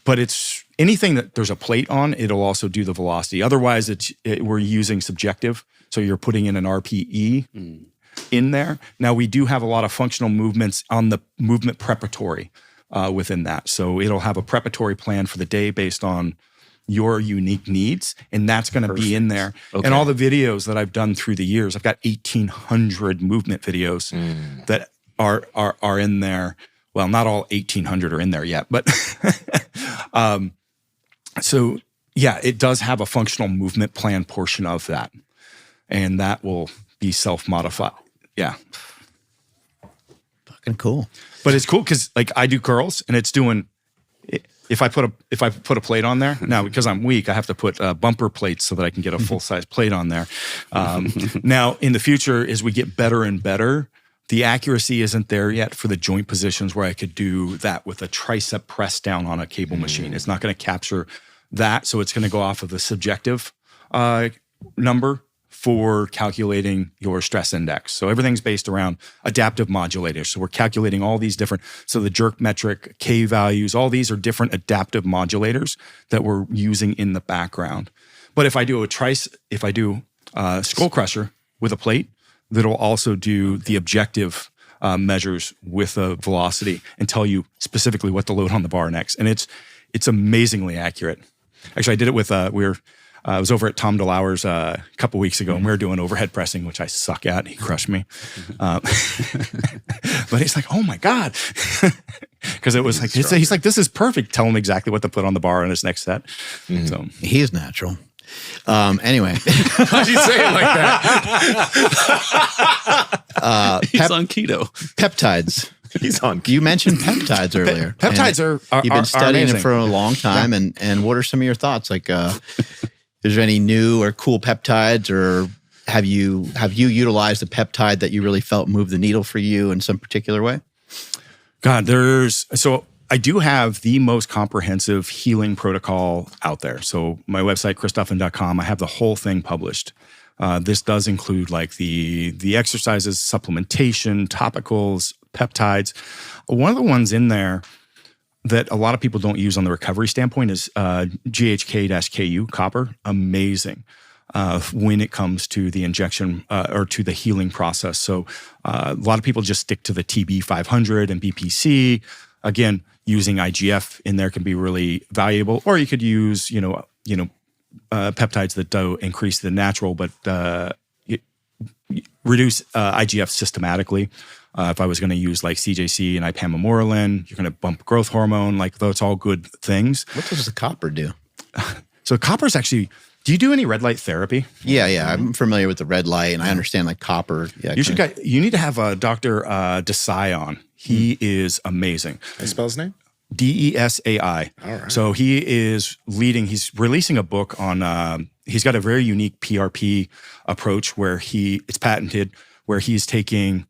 But it's anything that there's a plate on, it'll also do the velocity. Otherwise, we're using subjective. So you're putting in an RPE in there. Now, we do have a lot of functional movements on the movement preparatory within that. So it'll have a preparatory plan for the day based on your unique needs, and that's going to be in there. Okay. And all the videos that I've done through the years, I've got 1,800 movement videos that are in there. Well, not all 1,800 are in there yet, but so yeah, it does have a functional movement plan portion of that, and that will be self-modified. Yeah. Fucking cool. But it's cool because like I do curls and it's doing, if I put a plate on there, now because I'm weak, I have to put bumper plates so that I can get a full-size plate on there. Now in the future, as we get better and better, the accuracy isn't there yet for the joint positions where I could do that with a tricep press down on a cable machine. It's not going to capture that. So it's going to go off of the subjective number for calculating your stress index. So everything's based around adaptive modulators. So we're calculating all these different, so the jerk metric, K values, all these are different adaptive modulators that we're using in the background. But if I do skull crusher with a plate, that'll also do the objective measures with a velocity and tell you specifically what to load on the bar next. And it's amazingly accurate. Actually, I did it with, I was over at Tom DeLauer's a couple weeks ago, and we were doing overhead pressing, which I suck at. He crushed me. But he's like, oh my God. Because it was like, he's like, this is perfect. Tell him exactly what to put on the bar on his next set. Mm-hmm. So he's natural. Anyway. Why'd you say it like that? He's on keto. Peptides. He's on. You mentioned peptides earlier. Peptides are you've been studying it for a long time, Yeah. and what are some of your thoughts? Like, is there any new or cool peptides, or have you utilized a peptide that you really felt moved the needle for you in some particular way? God, so I do have the most comprehensive healing protocol out there. So my website, chrisduffin.com, I have the whole thing published. This does include like the exercises, supplementation, topicals, peptides. One of the ones in there that a lot of people don't use on the recovery standpoint is GHK-KU, copper. Amazing when it comes to the injection or to the healing process. So a lot of people just stick to the TB 500 and BPC. Again, using IGF in there can be really valuable. Or you could use, peptides that do increase the natural, but reduce IGF systematically. If I was going to use like CJC and ipamorelin, you're going to bump growth hormone. Like those all good things. What does the copper do? So copper's actually. Do you do any red light therapy? Yeah, I'm familiar with the red light, and I understand like copper. Yeah, You need to have Dr. Desai on. He is amazing. How you spell his name? DESAI. All right. So he is leading. He's releasing a book on. He's got a very unique PRP approach where it's patented, where he's taking.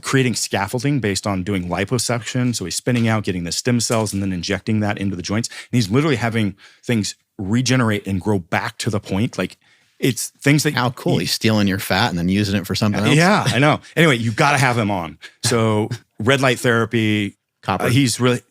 Creating scaffolding based on doing liposuction. So he's spinning out, getting the stem cells, and then injecting that into the joints. And he's literally having things regenerate and grow back to the point. Like it's things that— How cool. He's stealing your fat and then using it for something else. Yeah, I know. Anyway, you got to have him on. So red light therapy. Copper. He's really—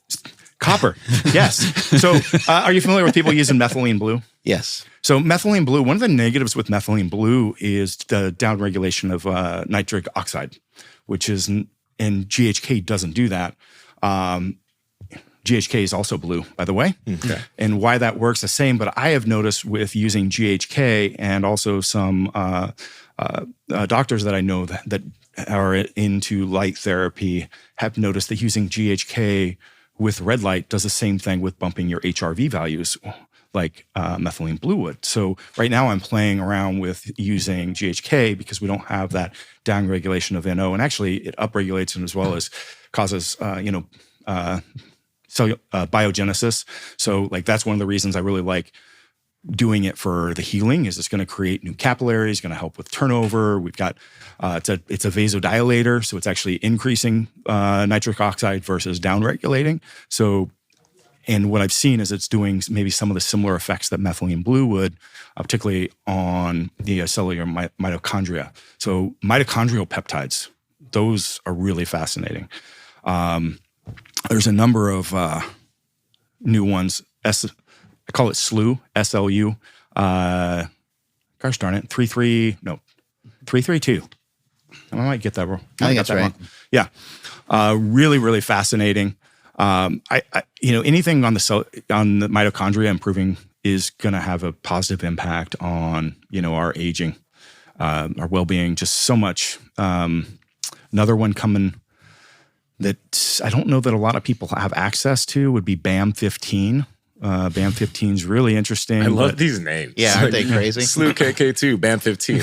Copper, yes. So are you familiar with people using methylene blue? Yes. So methylene blue, one of the negatives with methylene blue is the downregulation of nitric oxide, which is, and GHK doesn't do that. GHK is also blue, by the way. Okay. And why that works the same, but I have noticed with using GHK and also some doctors that I know that are into light therapy have noticed that using GHK with red light does the same thing with bumping your HRV values like methylene blue would. So right now I'm playing around with using GHK because we don't have that downregulation of NO. And actually it upregulates it as well as causes, biogenesis. So like that's one of the reasons I really like doing it for the healing is it's going to create new capillaries, going to help with turnover. We've got, it's a vasodilator. So it's actually increasing nitric oxide versus downregulating. So, and what I've seen is it's doing maybe some of the similar effects that methylene blue would, particularly on the cellular mitochondria. So mitochondrial peptides, those are really fascinating. There's a number of new ones. I call it SLU, SLU. Gosh darn it, 332. I might get that wrong. I think that's right. Yeah, really, really fascinating. Anything on the mitochondria improving is going to have a positive impact on our aging, our well-being. Just so much. Another one coming that I don't know that a lot of people have access to would be BAM 15. BAM 15 is really interesting. I love these names. Yeah, aren't they crazy? SLU KK2, BAM 15.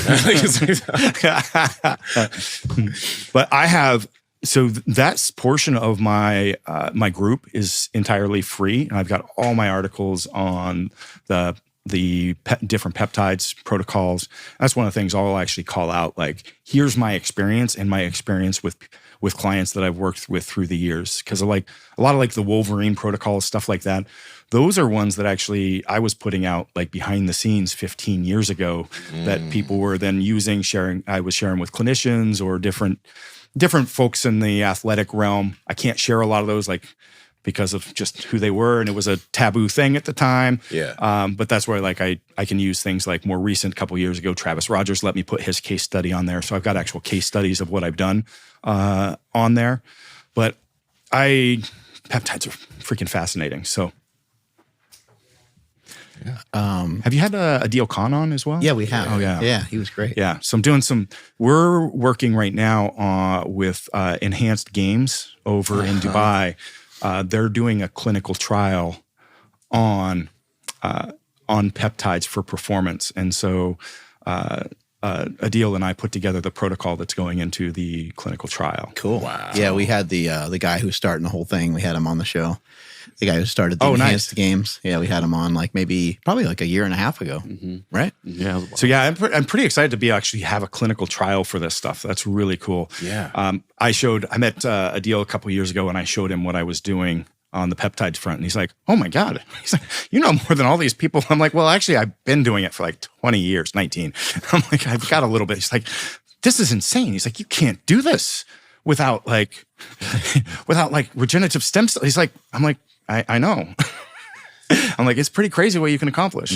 But I have, so that portion of my my group is entirely free. And I've got all my articles on the the different peptides protocols. That's one of the things I'll actually call out. Like, here's my experience and my experience with clients that I've worked with through the years. Because like a lot of like the Wolverine protocols, stuff like that. Those are ones that actually I was putting out like behind the scenes 15 years ago that people were then using, sharing. I was sharing with clinicians or different folks in the athletic realm. I can't share a lot of those because of just who they were, and it was a taboo thing at the time. Yeah. But that's where like I can use things like more recent, couple years ago, Travis Rogers let me put his case study on there. So I've got actual case studies of what I've done on there. But peptides are freaking fascinating. So have you had Adil Khan on as well? Yeah, we have. Oh, yeah. Yeah, he was great. Yeah. So I'm doing we're working right now with Enhanced Games over in Dubai. They're doing a clinical trial on peptides for performance. And so Adil and I put together the protocol that's going into the clinical trial. Cool. Wow. Yeah, we had the guy who's starting the whole thing. We had him on the show. The guy who started the Enhanced Games. Yeah, we had him on probably like a year and a half ago, right? Yeah. So yeah, I'm pretty excited to actually have a clinical trial for this stuff. That's really cool. Yeah. I met Adil a couple years ago, and I showed him what I was doing on the peptides front, and he's like, "Oh my God!" He's like, "You know more than all these people." I'm like, "Well, actually, I've been doing it for like 20 years, 19." I'm like, "I've got a little bit." He's like, "This is insane." He's like, "You can't do this without regenerative stem cells." He's like, "I'm like, I know." I'm like, "It's pretty crazy what you can accomplish."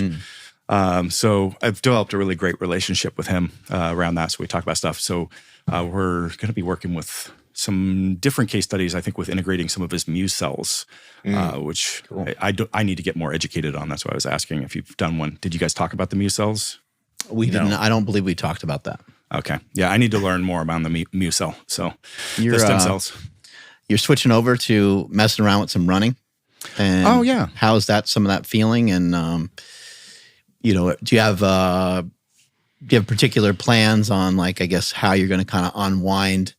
So I've developed a really great relationship with him around that. So we talk about stuff. So we're going to be working with some different case studies, I think, with integrating some of his mu cells, which cool. I need to get more educated on. That's why I was asking if you've done one. Did you guys talk about the mu cells? We didn't. I don't believe we talked about that. Okay. Yeah, I need to learn more about the mu cell. So the stem cells. You're switching over to messing around with some running. And oh, yeah. How's some of that feeling? And, do you have particular plans on how you're going to kind of unwind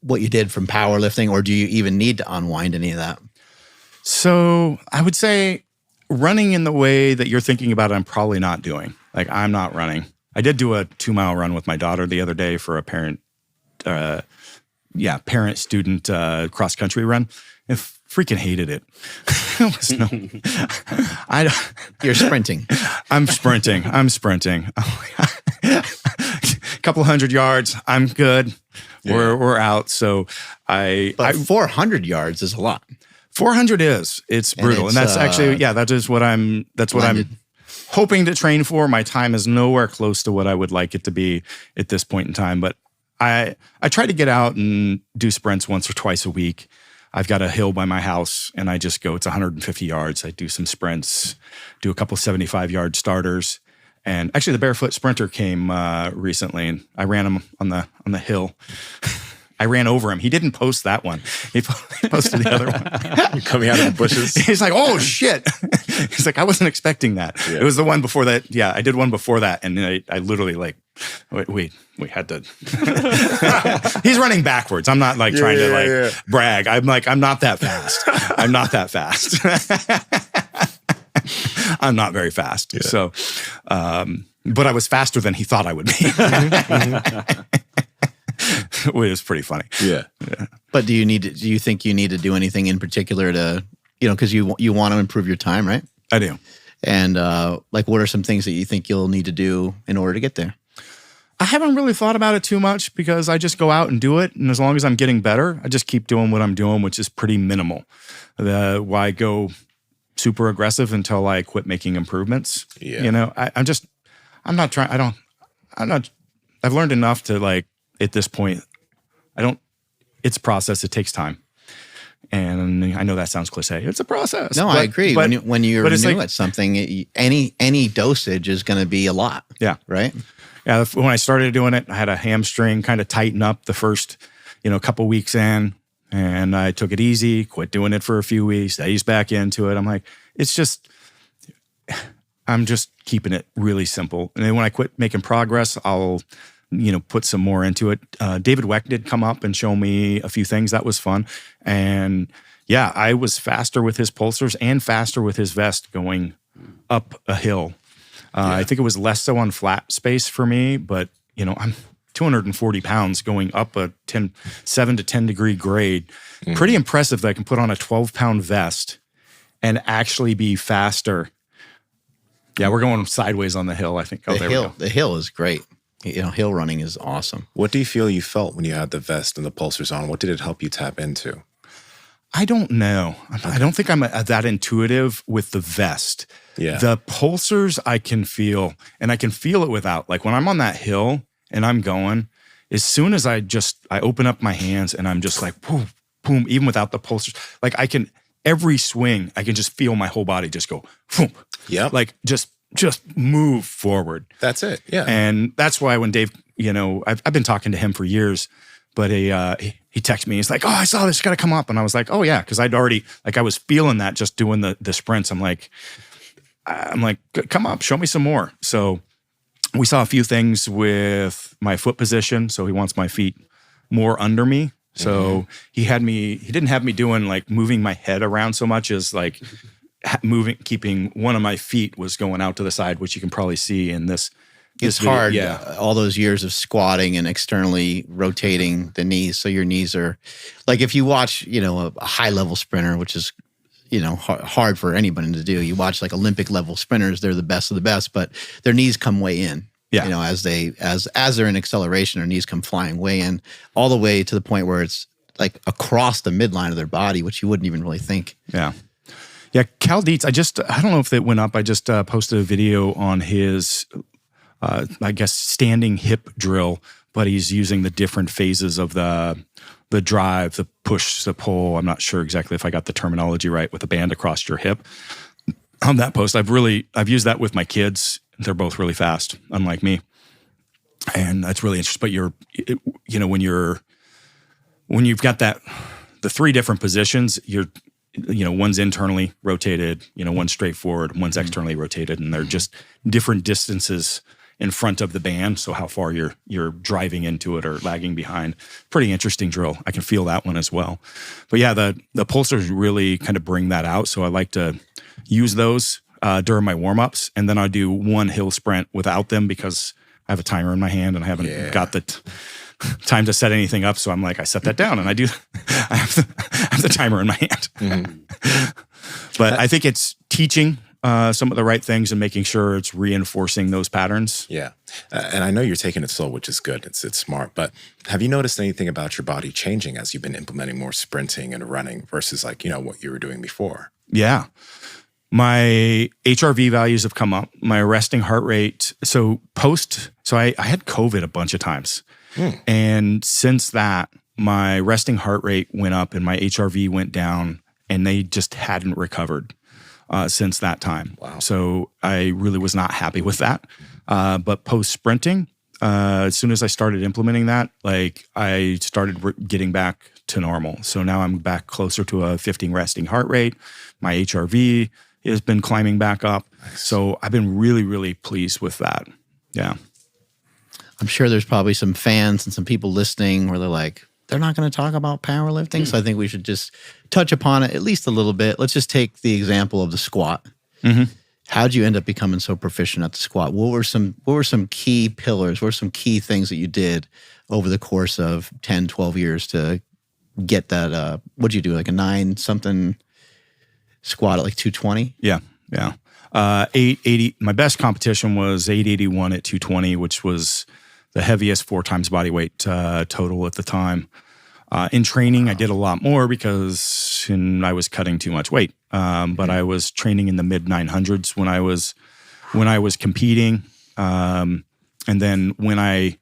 what you did from powerlifting, or do you even need to unwind any of that? So I would say running in the way that you're thinking about it, I'm probably not doing. Like, I'm not running. I did do a 2-mile run with my daughter the other day for a parent-student cross-country run. I freaking hated it. You're sprinting. I'm sprinting. A couple 100 yards, I'm good. Yeah. We're out. So But 400 yards is a lot. 400 it's brutal. And that's actually, that's what I'm hoping to train for. My time is nowhere close to what I would like it to be at this point in time. But I try to get out and do sprints once or twice a week. I've got a hill by my house, and I just go, it's 150 yards. I do some sprints, do a couple 75-yard starters. And actually, the Barefoot Sprinter came recently, and I ran him on the hill. I ran over him. He didn't post that one. He posted the other one. Coming out of the bushes. He's like, "Oh shit!" He's like, "I wasn't expecting that." Yeah. It was the one before that. Yeah, I did one before that, and I literally we had to. He's running backwards. I'm not trying to brag. I'm not that fast. I'm not that fast. I'm not very fast. Yeah. So, but I was faster than he thought I would be. It was pretty funny. Yeah. But do you think you need to do anything in particular to, because you want to improve your time, right? I do. And what are some things that you think you'll need to do in order to get there? I haven't really thought about it too much because I just go out and do it. And as long as I'm getting better, I just keep doing what I'm doing, which is pretty minimal. Why go super aggressive until I quit making improvements? Yeah. I've learned enough to at this point, it's a process. It takes time. And I know that sounds cliche. It's a process. No, I agree. When you're new at something, any dosage is going to be a lot. Yeah. Right? Yeah. When I started doing it, I had a hamstring kind of tighten up the first, couple weeks in, and I took it easy, quit doing it for a few weeks, eased back into it. I'm like, I'm just keeping it really simple. And then when I quit making progress, I'll put some more into it. David Weck did come up and show me a few things. That was fun. And yeah, I was faster with his pulsars and faster with his vest going up a hill. I think it was less so on flat space for me, but I'm 240 pounds going up a 7 to 10 degree grade. Pretty impressive that I can put on a 12-pound vest and actually be faster. Yeah, we're going sideways on the hill, I think. The hill is great. Hill running is awesome. What do you feel you felt when you had the vest and the pulsers on? What did it help you tap into? I don't know. I don't think I'm that intuitive with the vest. Yeah. The pulsers I can feel, and I can feel it without. Like when I'm on that hill and I'm going, as soon as I open up my hands and I'm just like, boom, boom, even without the pulsers, like every swing, I can just feel my whole body just go, boom. Yeah. Like just move forward. That's it. Yeah. And that's why when Dave, I've been talking to him for years, but he texted me. He's like, "Oh, I saw this. You got to come up." And I was like, "Oh yeah," because I'd already I was feeling that just doing the sprints. I'm like, "Come up, show me some more." So we saw a few things with my foot position. So he wants my feet more under me. So he didn't have me doing like moving my head around so much as like keeping one of my feet was going out to the side, which you can probably see in this. It's video. hard, Yeah. all those years of squatting and externally rotating the knees. So your knees are, like if you watch, a high-level sprinter, which is, hard for anybody to do. You watch like Olympic level sprinters, they're the best of the best, but their knees come way in. Yeah. As they're in acceleration, their knees come flying way in, all the way to the point where it's like across the midline of their body, which you wouldn't even really think. Yeah. Yeah, Cal Dietz, I don't know if it went up. I just posted a video on his standing hip drill, but he's using the different phases of the drive, the push, the pull. I'm not sure exactly if I got the terminology right with a band across your hip. On that post, I've used that with my kids. They're both really fast, unlike me. And that's really interesting. But when you've got the three different positions, one's internally rotated, one's straight forward, one's externally rotated, and they're just different distances in front of the band. So how far you're driving into it or lagging behind. Pretty interesting drill. I can feel that one as well. But yeah, the pulsers really kind of bring that out. So I like to use those during my warm-ups, and then I do one hill sprint without them because I have a timer in my hand and I haven't got the time to set anything up. So I'm like, I set that down and I have the timer in my hand. But I think it's teaching some of the right things and making sure it's reinforcing those patterns. Yeah. And I know you're taking it slow, which is good. It's smart. But have you noticed anything about your body changing as you've been implementing more sprinting and running versus what you were doing before? Yeah. My HRV values have come up. My resting heart rate. So I had COVID a bunch of times. And since that, my resting heart rate went up and my HRV went down, and they just hadn't recovered since that time. Wow. So I really was not happy with that. But post sprinting, as soon as I started implementing that, I started getting back to normal. So now I'm back closer to a 15 resting heart rate. My HRV has been climbing back up. Nice. So I've been really, really pleased with that. Yeah. I'm sure there's probably some fans and some people listening where they're like, they're not going to talk about powerlifting. So I think we should just touch upon it at least a little bit. Let's just take the example of the squat. How'd you end up becoming so proficient at the squat? What were some key pillars? What were some key things that you did over the course of 10, 12 years to get that? What'd you do? Like a 9-something squat at like 220? Yeah. 880. My best competition was 881 at 220, which was the heaviest 4 times body weight total at the time. In training, I did a lot more because I was cutting too much weight. But I was training in the mid 900s when I was competing. And then when I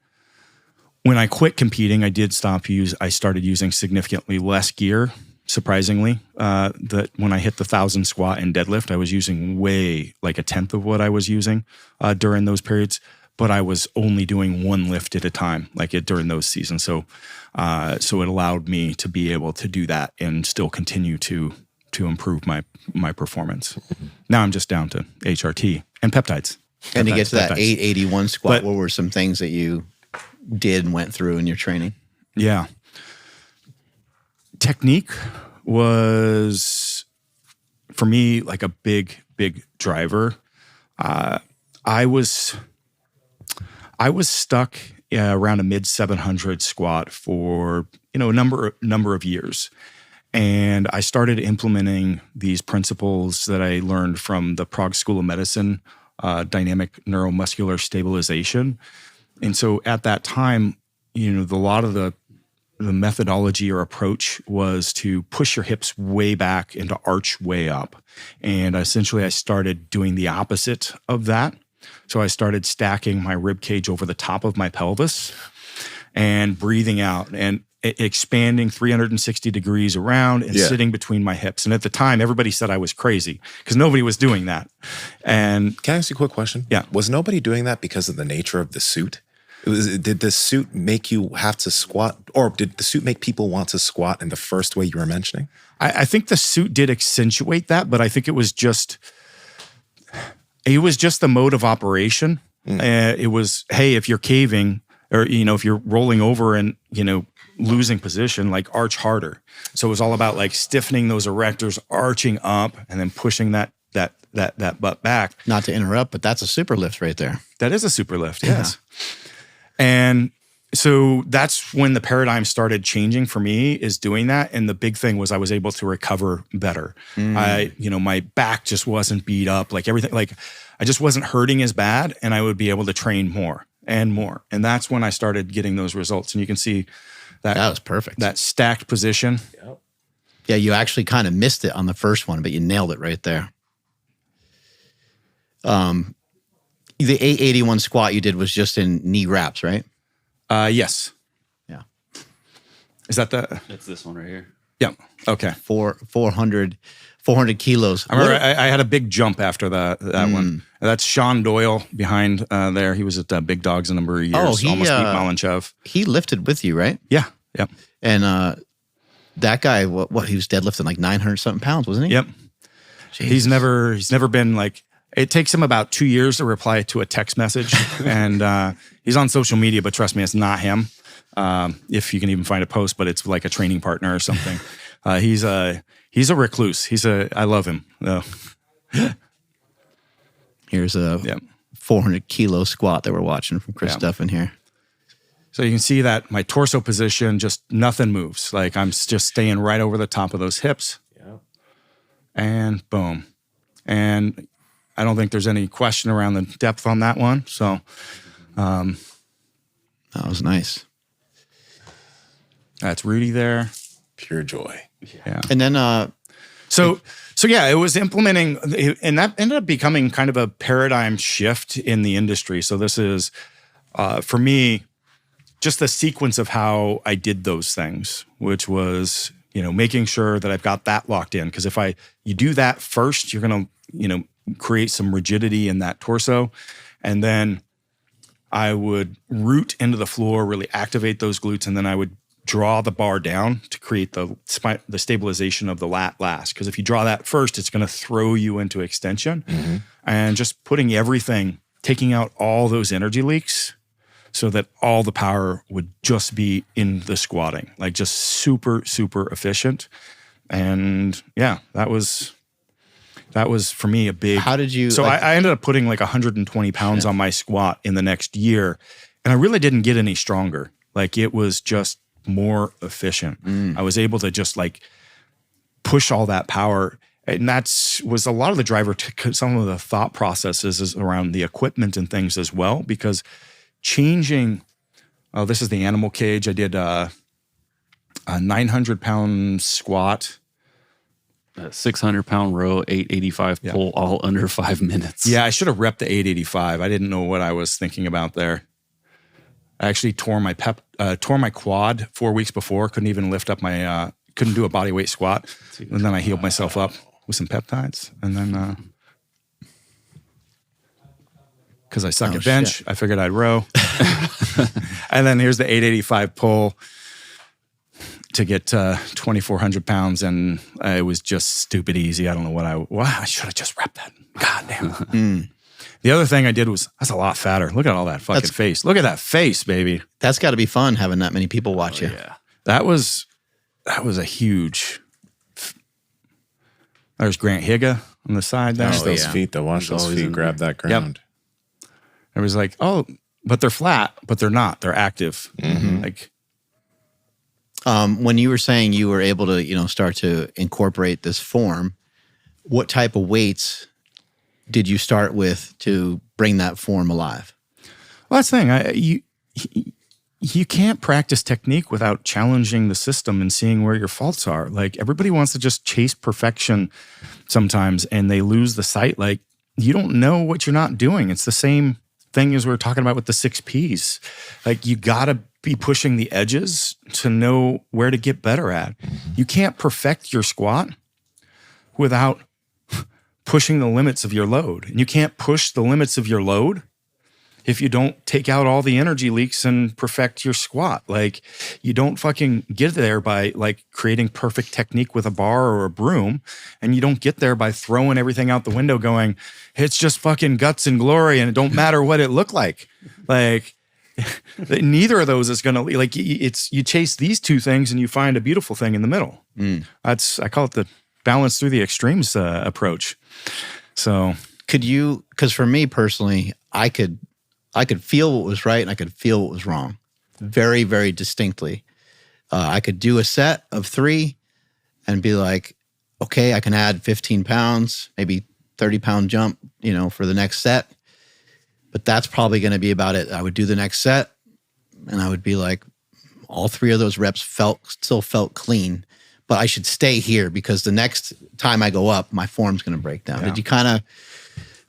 quit competing, I started using significantly less gear. Surprisingly, that when I hit the 1,000 squat and deadlift, I was using way like a tenth of what I was using during those periods. But I was only doing one lift at a time, during those seasons. So it allowed me to be able to do that and still continue to improve my performance. Now I'm just down to HRT and peptides. And to get to that 881 squat, what were some things that you did and went through in your training? Yeah. Technique was, for me, like a big big driver. I was stuck around a mid 700 squat for a number of years, and I started implementing these principles that I learned from the Prague School of Medicine, dynamic neuromuscular stabilization. And so at that time, a lot of the methodology or approach was to push your hips way back and to arch way up. And essentially I started doing the opposite of that. So I started stacking my rib cage over the top of my pelvis and breathing out and expanding 360 degrees around and sitting between my hips. And at the time, everybody said I was crazy because nobody was doing that. And can I ask you a quick question? Yeah. Was nobody doing that because of the nature of the suit? Did the suit make you have to squat, or did the suit make people want to squat in the first way you were mentioning? I think the suit did accentuate that, but I think it was just the mode of operation. It was, hey, if you're caving or, if you're rolling over and, losing position, like arch harder. So it was all about like stiffening those erectors, arching up, and then pushing that butt back. Not to interrupt, but that's a super lift right there. That is a super lift, yes. And so that's when the paradigm started changing for me, is doing that. And the big thing was I was able to recover better. My back just wasn't beat up, like everything, like I just wasn't hurting as bad, and I would be able to train more and more. And that's when I started getting those results. And you can see that was perfect. That stacked position. Yep. Yeah, you actually kind of missed it on the first one, but you nailed it right there. The 881 squat you did was just in knee wraps, right? Yes. Yeah. Is that the? That's this one right here. Yeah. Okay. 400 kilos. I remember I had a big jump after that one. That's Sean Doyle behind there. He was at Big Dogs a number of years. Oh, he almost beat Malenchev. He lifted with you, right? Yeah. Yep. And that guy, what he was deadlifting like 900 something pounds, wasn't he? Yep. Jesus. He's never been like. It takes him about 2 years to reply to a text message, and he's on social media. But trust me, it's not him. If you can even find a post, but it's like a training partner or something. He's a recluse. I love him. Here's a 400 kilo squat that we're watching from Chris Duffin here. So you can see that my torso position, just nothing moves. Like I'm just staying right over the top of those hips. Yeah. And boom. And I don't think there's any question around the depth on that one. So that was nice. That's Rudy there. Pure joy. Yeah. And then So yeah, it was implementing, and that ended up becoming kind of a paradigm shift in the industry. So this is, for me, just the sequence of how I did those things, which was, making sure that I've got that locked in. Because if you do that first, you're going to, create some rigidity in that torso. And then I would root into the floor, really activate those glutes, and then I would draw the bar down to create the stabilization of the lat last. Because if you draw that first, it's going to throw you into extension. Mm-hmm. And just putting everything, taking out all those energy leaks so that all the power would just be in the squatting, like just super, super efficient. And yeah, that was for me a big. How did you? So I ended up putting like 120 pounds on my squat in the next year, and I really didn't get any stronger. Like it was just more efficient. I was able to just like push all that power, and was a lot of the driver to some of the thought processes is around the equipment and things as well. Because changing, this is the animal cage. I did a 900-pound squat. 600-pound row, 885 pull, all under 5 minutes. Yeah, I should have repped the 885. I didn't know what I was thinking about there. I actually tore my quad 4 weeks before. Couldn't even lift up my, couldn't do a body weight squat. And then I healed myself up with some peptides. And then, because I suck at bench, shit. I figured I'd row. And then here's the 885 pull to get 2,400 pounds, and it was just stupid easy. I don't know I should have just repped that. God damn. The other thing I did was, that's a lot fatter. Look at all that fucking face. Look at that face, baby. That's got to be fun having that many people watch you. Yeah. That was a huge. There's Grant Higa on the side there. Watch those yeah. feet, though. Watch It's those always feet in grab that ground. It was like, oh, but they're flat, but they're not. They're active. Like, When you were saying you were able to, start to incorporate this form, what type of weights did you start with to bring that form alive? well, that's the thing. You can't practice technique without challenging the system and seeing where your faults are. Like, everybody wants to just chase perfection sometimes, and they lose the sight. Like, you don't know what you're not doing. It's the same thing as we were talking about with the 6 Ps. Like, you gotta be pushing the edges to know where to get better at. You can't perfect your squat without pushing the limits of your load. And you can't push the limits of your load if you don't take out all the energy leaks and perfect your squat. Like, you don't fucking get there by like creating perfect technique with a bar or a broom. And you don't get there by throwing everything out the window going, it's just fucking guts and glory and it don't matter what it looked like. Like, neither of those is going to, like, you chase these two things and you find a beautiful thing in the middle. I call it the balance through the extremes approach. So Could you, because for me personally, I could feel what was right and I could feel what was wrong very, very distinctly. I could do a set of 3 and be like, okay, I can add 15 pounds, maybe 30-pound jump, for the next set. But that's probably going to be about it. I would do the next set and I would be like, all 3 of those reps still felt clean, but I should stay here because the next time I go up, my form's going to break down. Yeah. Did you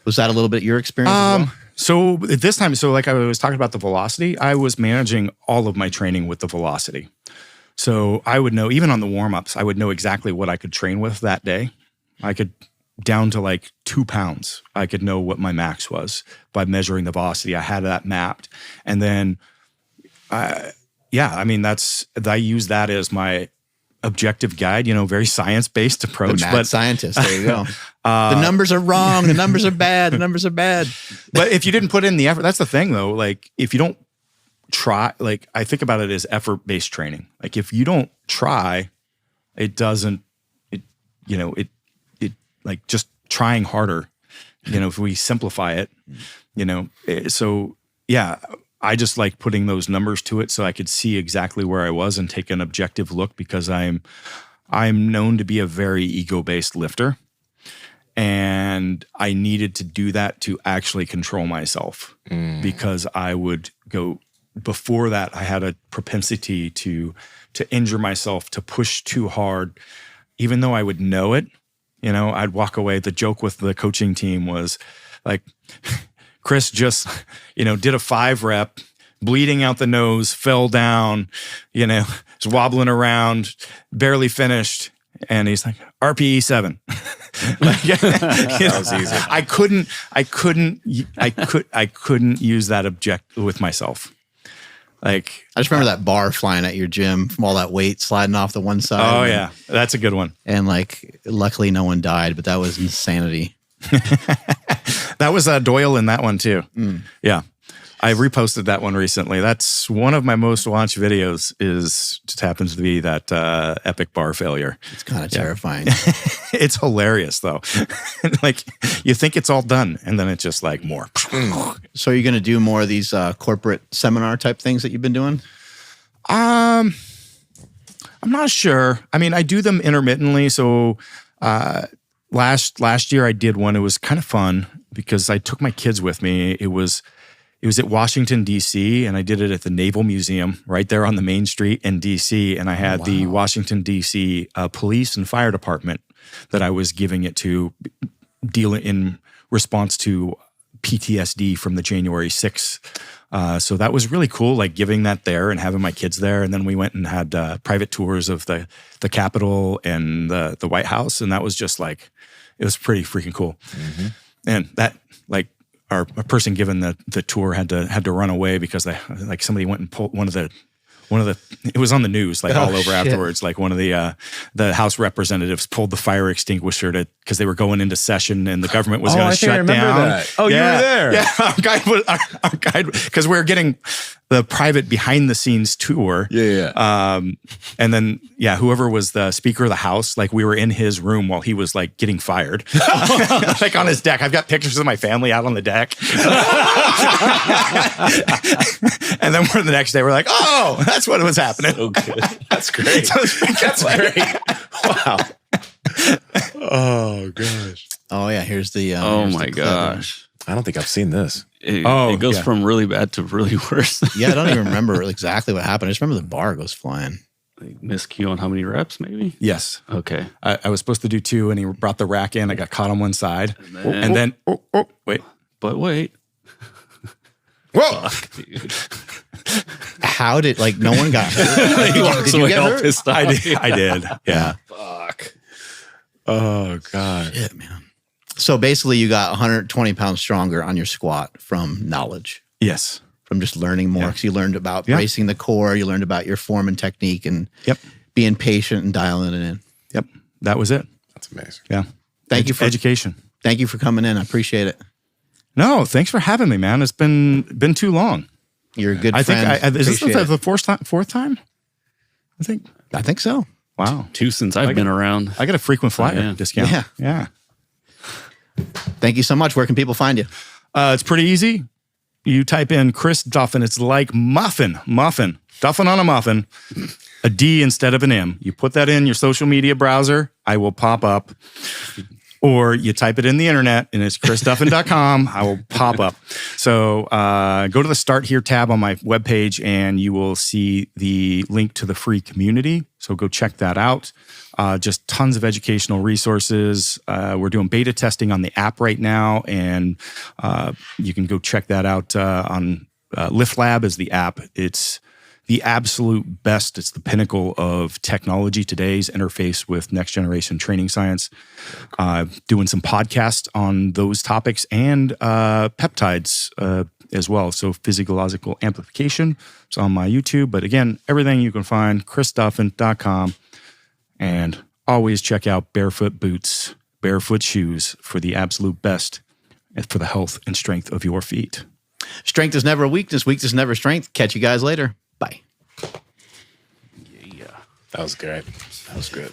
was that a little bit your experience as well? So this time, like I was talking about the velocity, I was managing all of my training with the velocity. So I would know, even on the warm-ups, I would know exactly what I could train with that day. I could, down to like 2 pounds, I could know what my max was by measuring the velocity. I had that mapped. And then, I use that as my objective guide, very science-based approach. The mad but scientist, there you go. The numbers are wrong. The numbers are bad. The numbers are bad. But if you didn't put in the effort, that's the thing though. Like, if you don't try, like, I think about it as effort-based training. Like, if you don't try, it like just trying harder, if we simplify it, so yeah, I just like putting those numbers to it so I could see exactly where I was and take an objective look, because I'm known to be a very ego-based lifter. And I needed to do that to actually control myself, because I would go, before that, I had a propensity to injure myself, to push too hard, even though I would know it. I'd walk away. The joke with the coaching team was like, Chris just, did a 5 rep, bleeding out the nose, fell down, was wobbling around, barely finished. And he's like, RPE 7. That was easy. I couldn't use that object with myself. Like, I just remember that bar flying at your gym from all that weight sliding off the one side. oh yeah, that's a good one. And like, luckily no one died, but that was insanity. That was Doyle in that one too. Yeah. I reposted that one recently. That's one of my most watched videos, just happens to be that epic bar failure. It's kind of terrifying. It's hilarious though. Like, you think it's all done and then it's just like more. So are you going to do more of these corporate seminar type things that you've been doing? I'm not sure. I mean, I do them intermittently. So last year I did one. It was kind of fun because I took my kids with me. It was at Washington, D.C., and I did it at the Naval Museum right there on the main street in D.C., and I had the Washington, D.C. Police and Fire Department that I was giving it to, dealing in response to PTSD from the January 6th. So that was really cool, like giving that there and having my kids there. And then we went and had private tours of the Capitol and the White House, and that was just like, it was pretty freaking cool. Mm-hmm. And that, like, a person given the tour had to run away because somebody went and pulled one of the it was on the news all over afterwards. Like, one of the House representatives pulled the fire extinguisher because they were going into session and the government was going to shut down. That. Oh, yeah. you were there. Yeah, our guide because we were getting the private behind the scenes tour. And then, whoever was the Speaker of the House, like we were in his room while he was like getting fired, like on his deck. I've got pictures of my family out on the deck. And then the next day we're like, oh, that's what was happening. Okay. That's great. That's great. Wow. Oh gosh. Oh yeah, here's the. Oh here's my the clip. gosh. I don't think I've seen this. It goes yeah. from really bad to really worse. Yeah, I don't even remember exactly what happened. I just remember the bar goes flying. Like miscue on how many reps, maybe? Yes. Okay. I was supposed to do 2 and he brought the rack in. I got caught on one side. And then wait. But wait. Whoa. Fuck, dude. How did no one got hurt? He walks Did you away get all hurt? pissed off. I did. Yeah. Fuck. Oh god. Shit, man. So basically, you got 120 pounds stronger on your squat from knowledge, Yes. from just learning more. Because you learned about Yeah. bracing the core, you learned about your form and technique, and Yep. being patient and dialing it in. Yep. That was it. That's amazing. Yeah. Thank you for education. Thank you for coming in. I appreciate it. No, thanks for having me, man. It's been too long. You're a good I think friend. is this Appreciate the it. fourth time? I think so. Wow. 2 since I've been around. I got a frequent flyer yeah. discount. Yeah. Yeah. Thank you so much. Where can people find you? It's pretty easy. You type in Chris Duffin. It's like muffin. Duffin on a muffin. A D instead of an M. You put that in your social media browser. I will pop up. Or you type it in the internet and it's chrisduffin.com. I will pop up. So go to the Start Here tab on my webpage and you will see the link to the free community. So go check that out. Just tons of educational resources. We're doing beta testing on the app right now, and you can go check that out on Lift Lab is the app. It's the absolute best. It's the pinnacle of technology today's interface with next generation training science. Doing some podcasts on those topics and peptides as well. So physiological amplification. It's on my YouTube. But again, everything you can find, chrisduffin.com. And always check out Barefoot Boots, barefoot shoes for the absolute best for the health and strength of your feet. Strength is never a weakness. Weakness is never strength. Catch you guys later. Bye. That was great. That was good.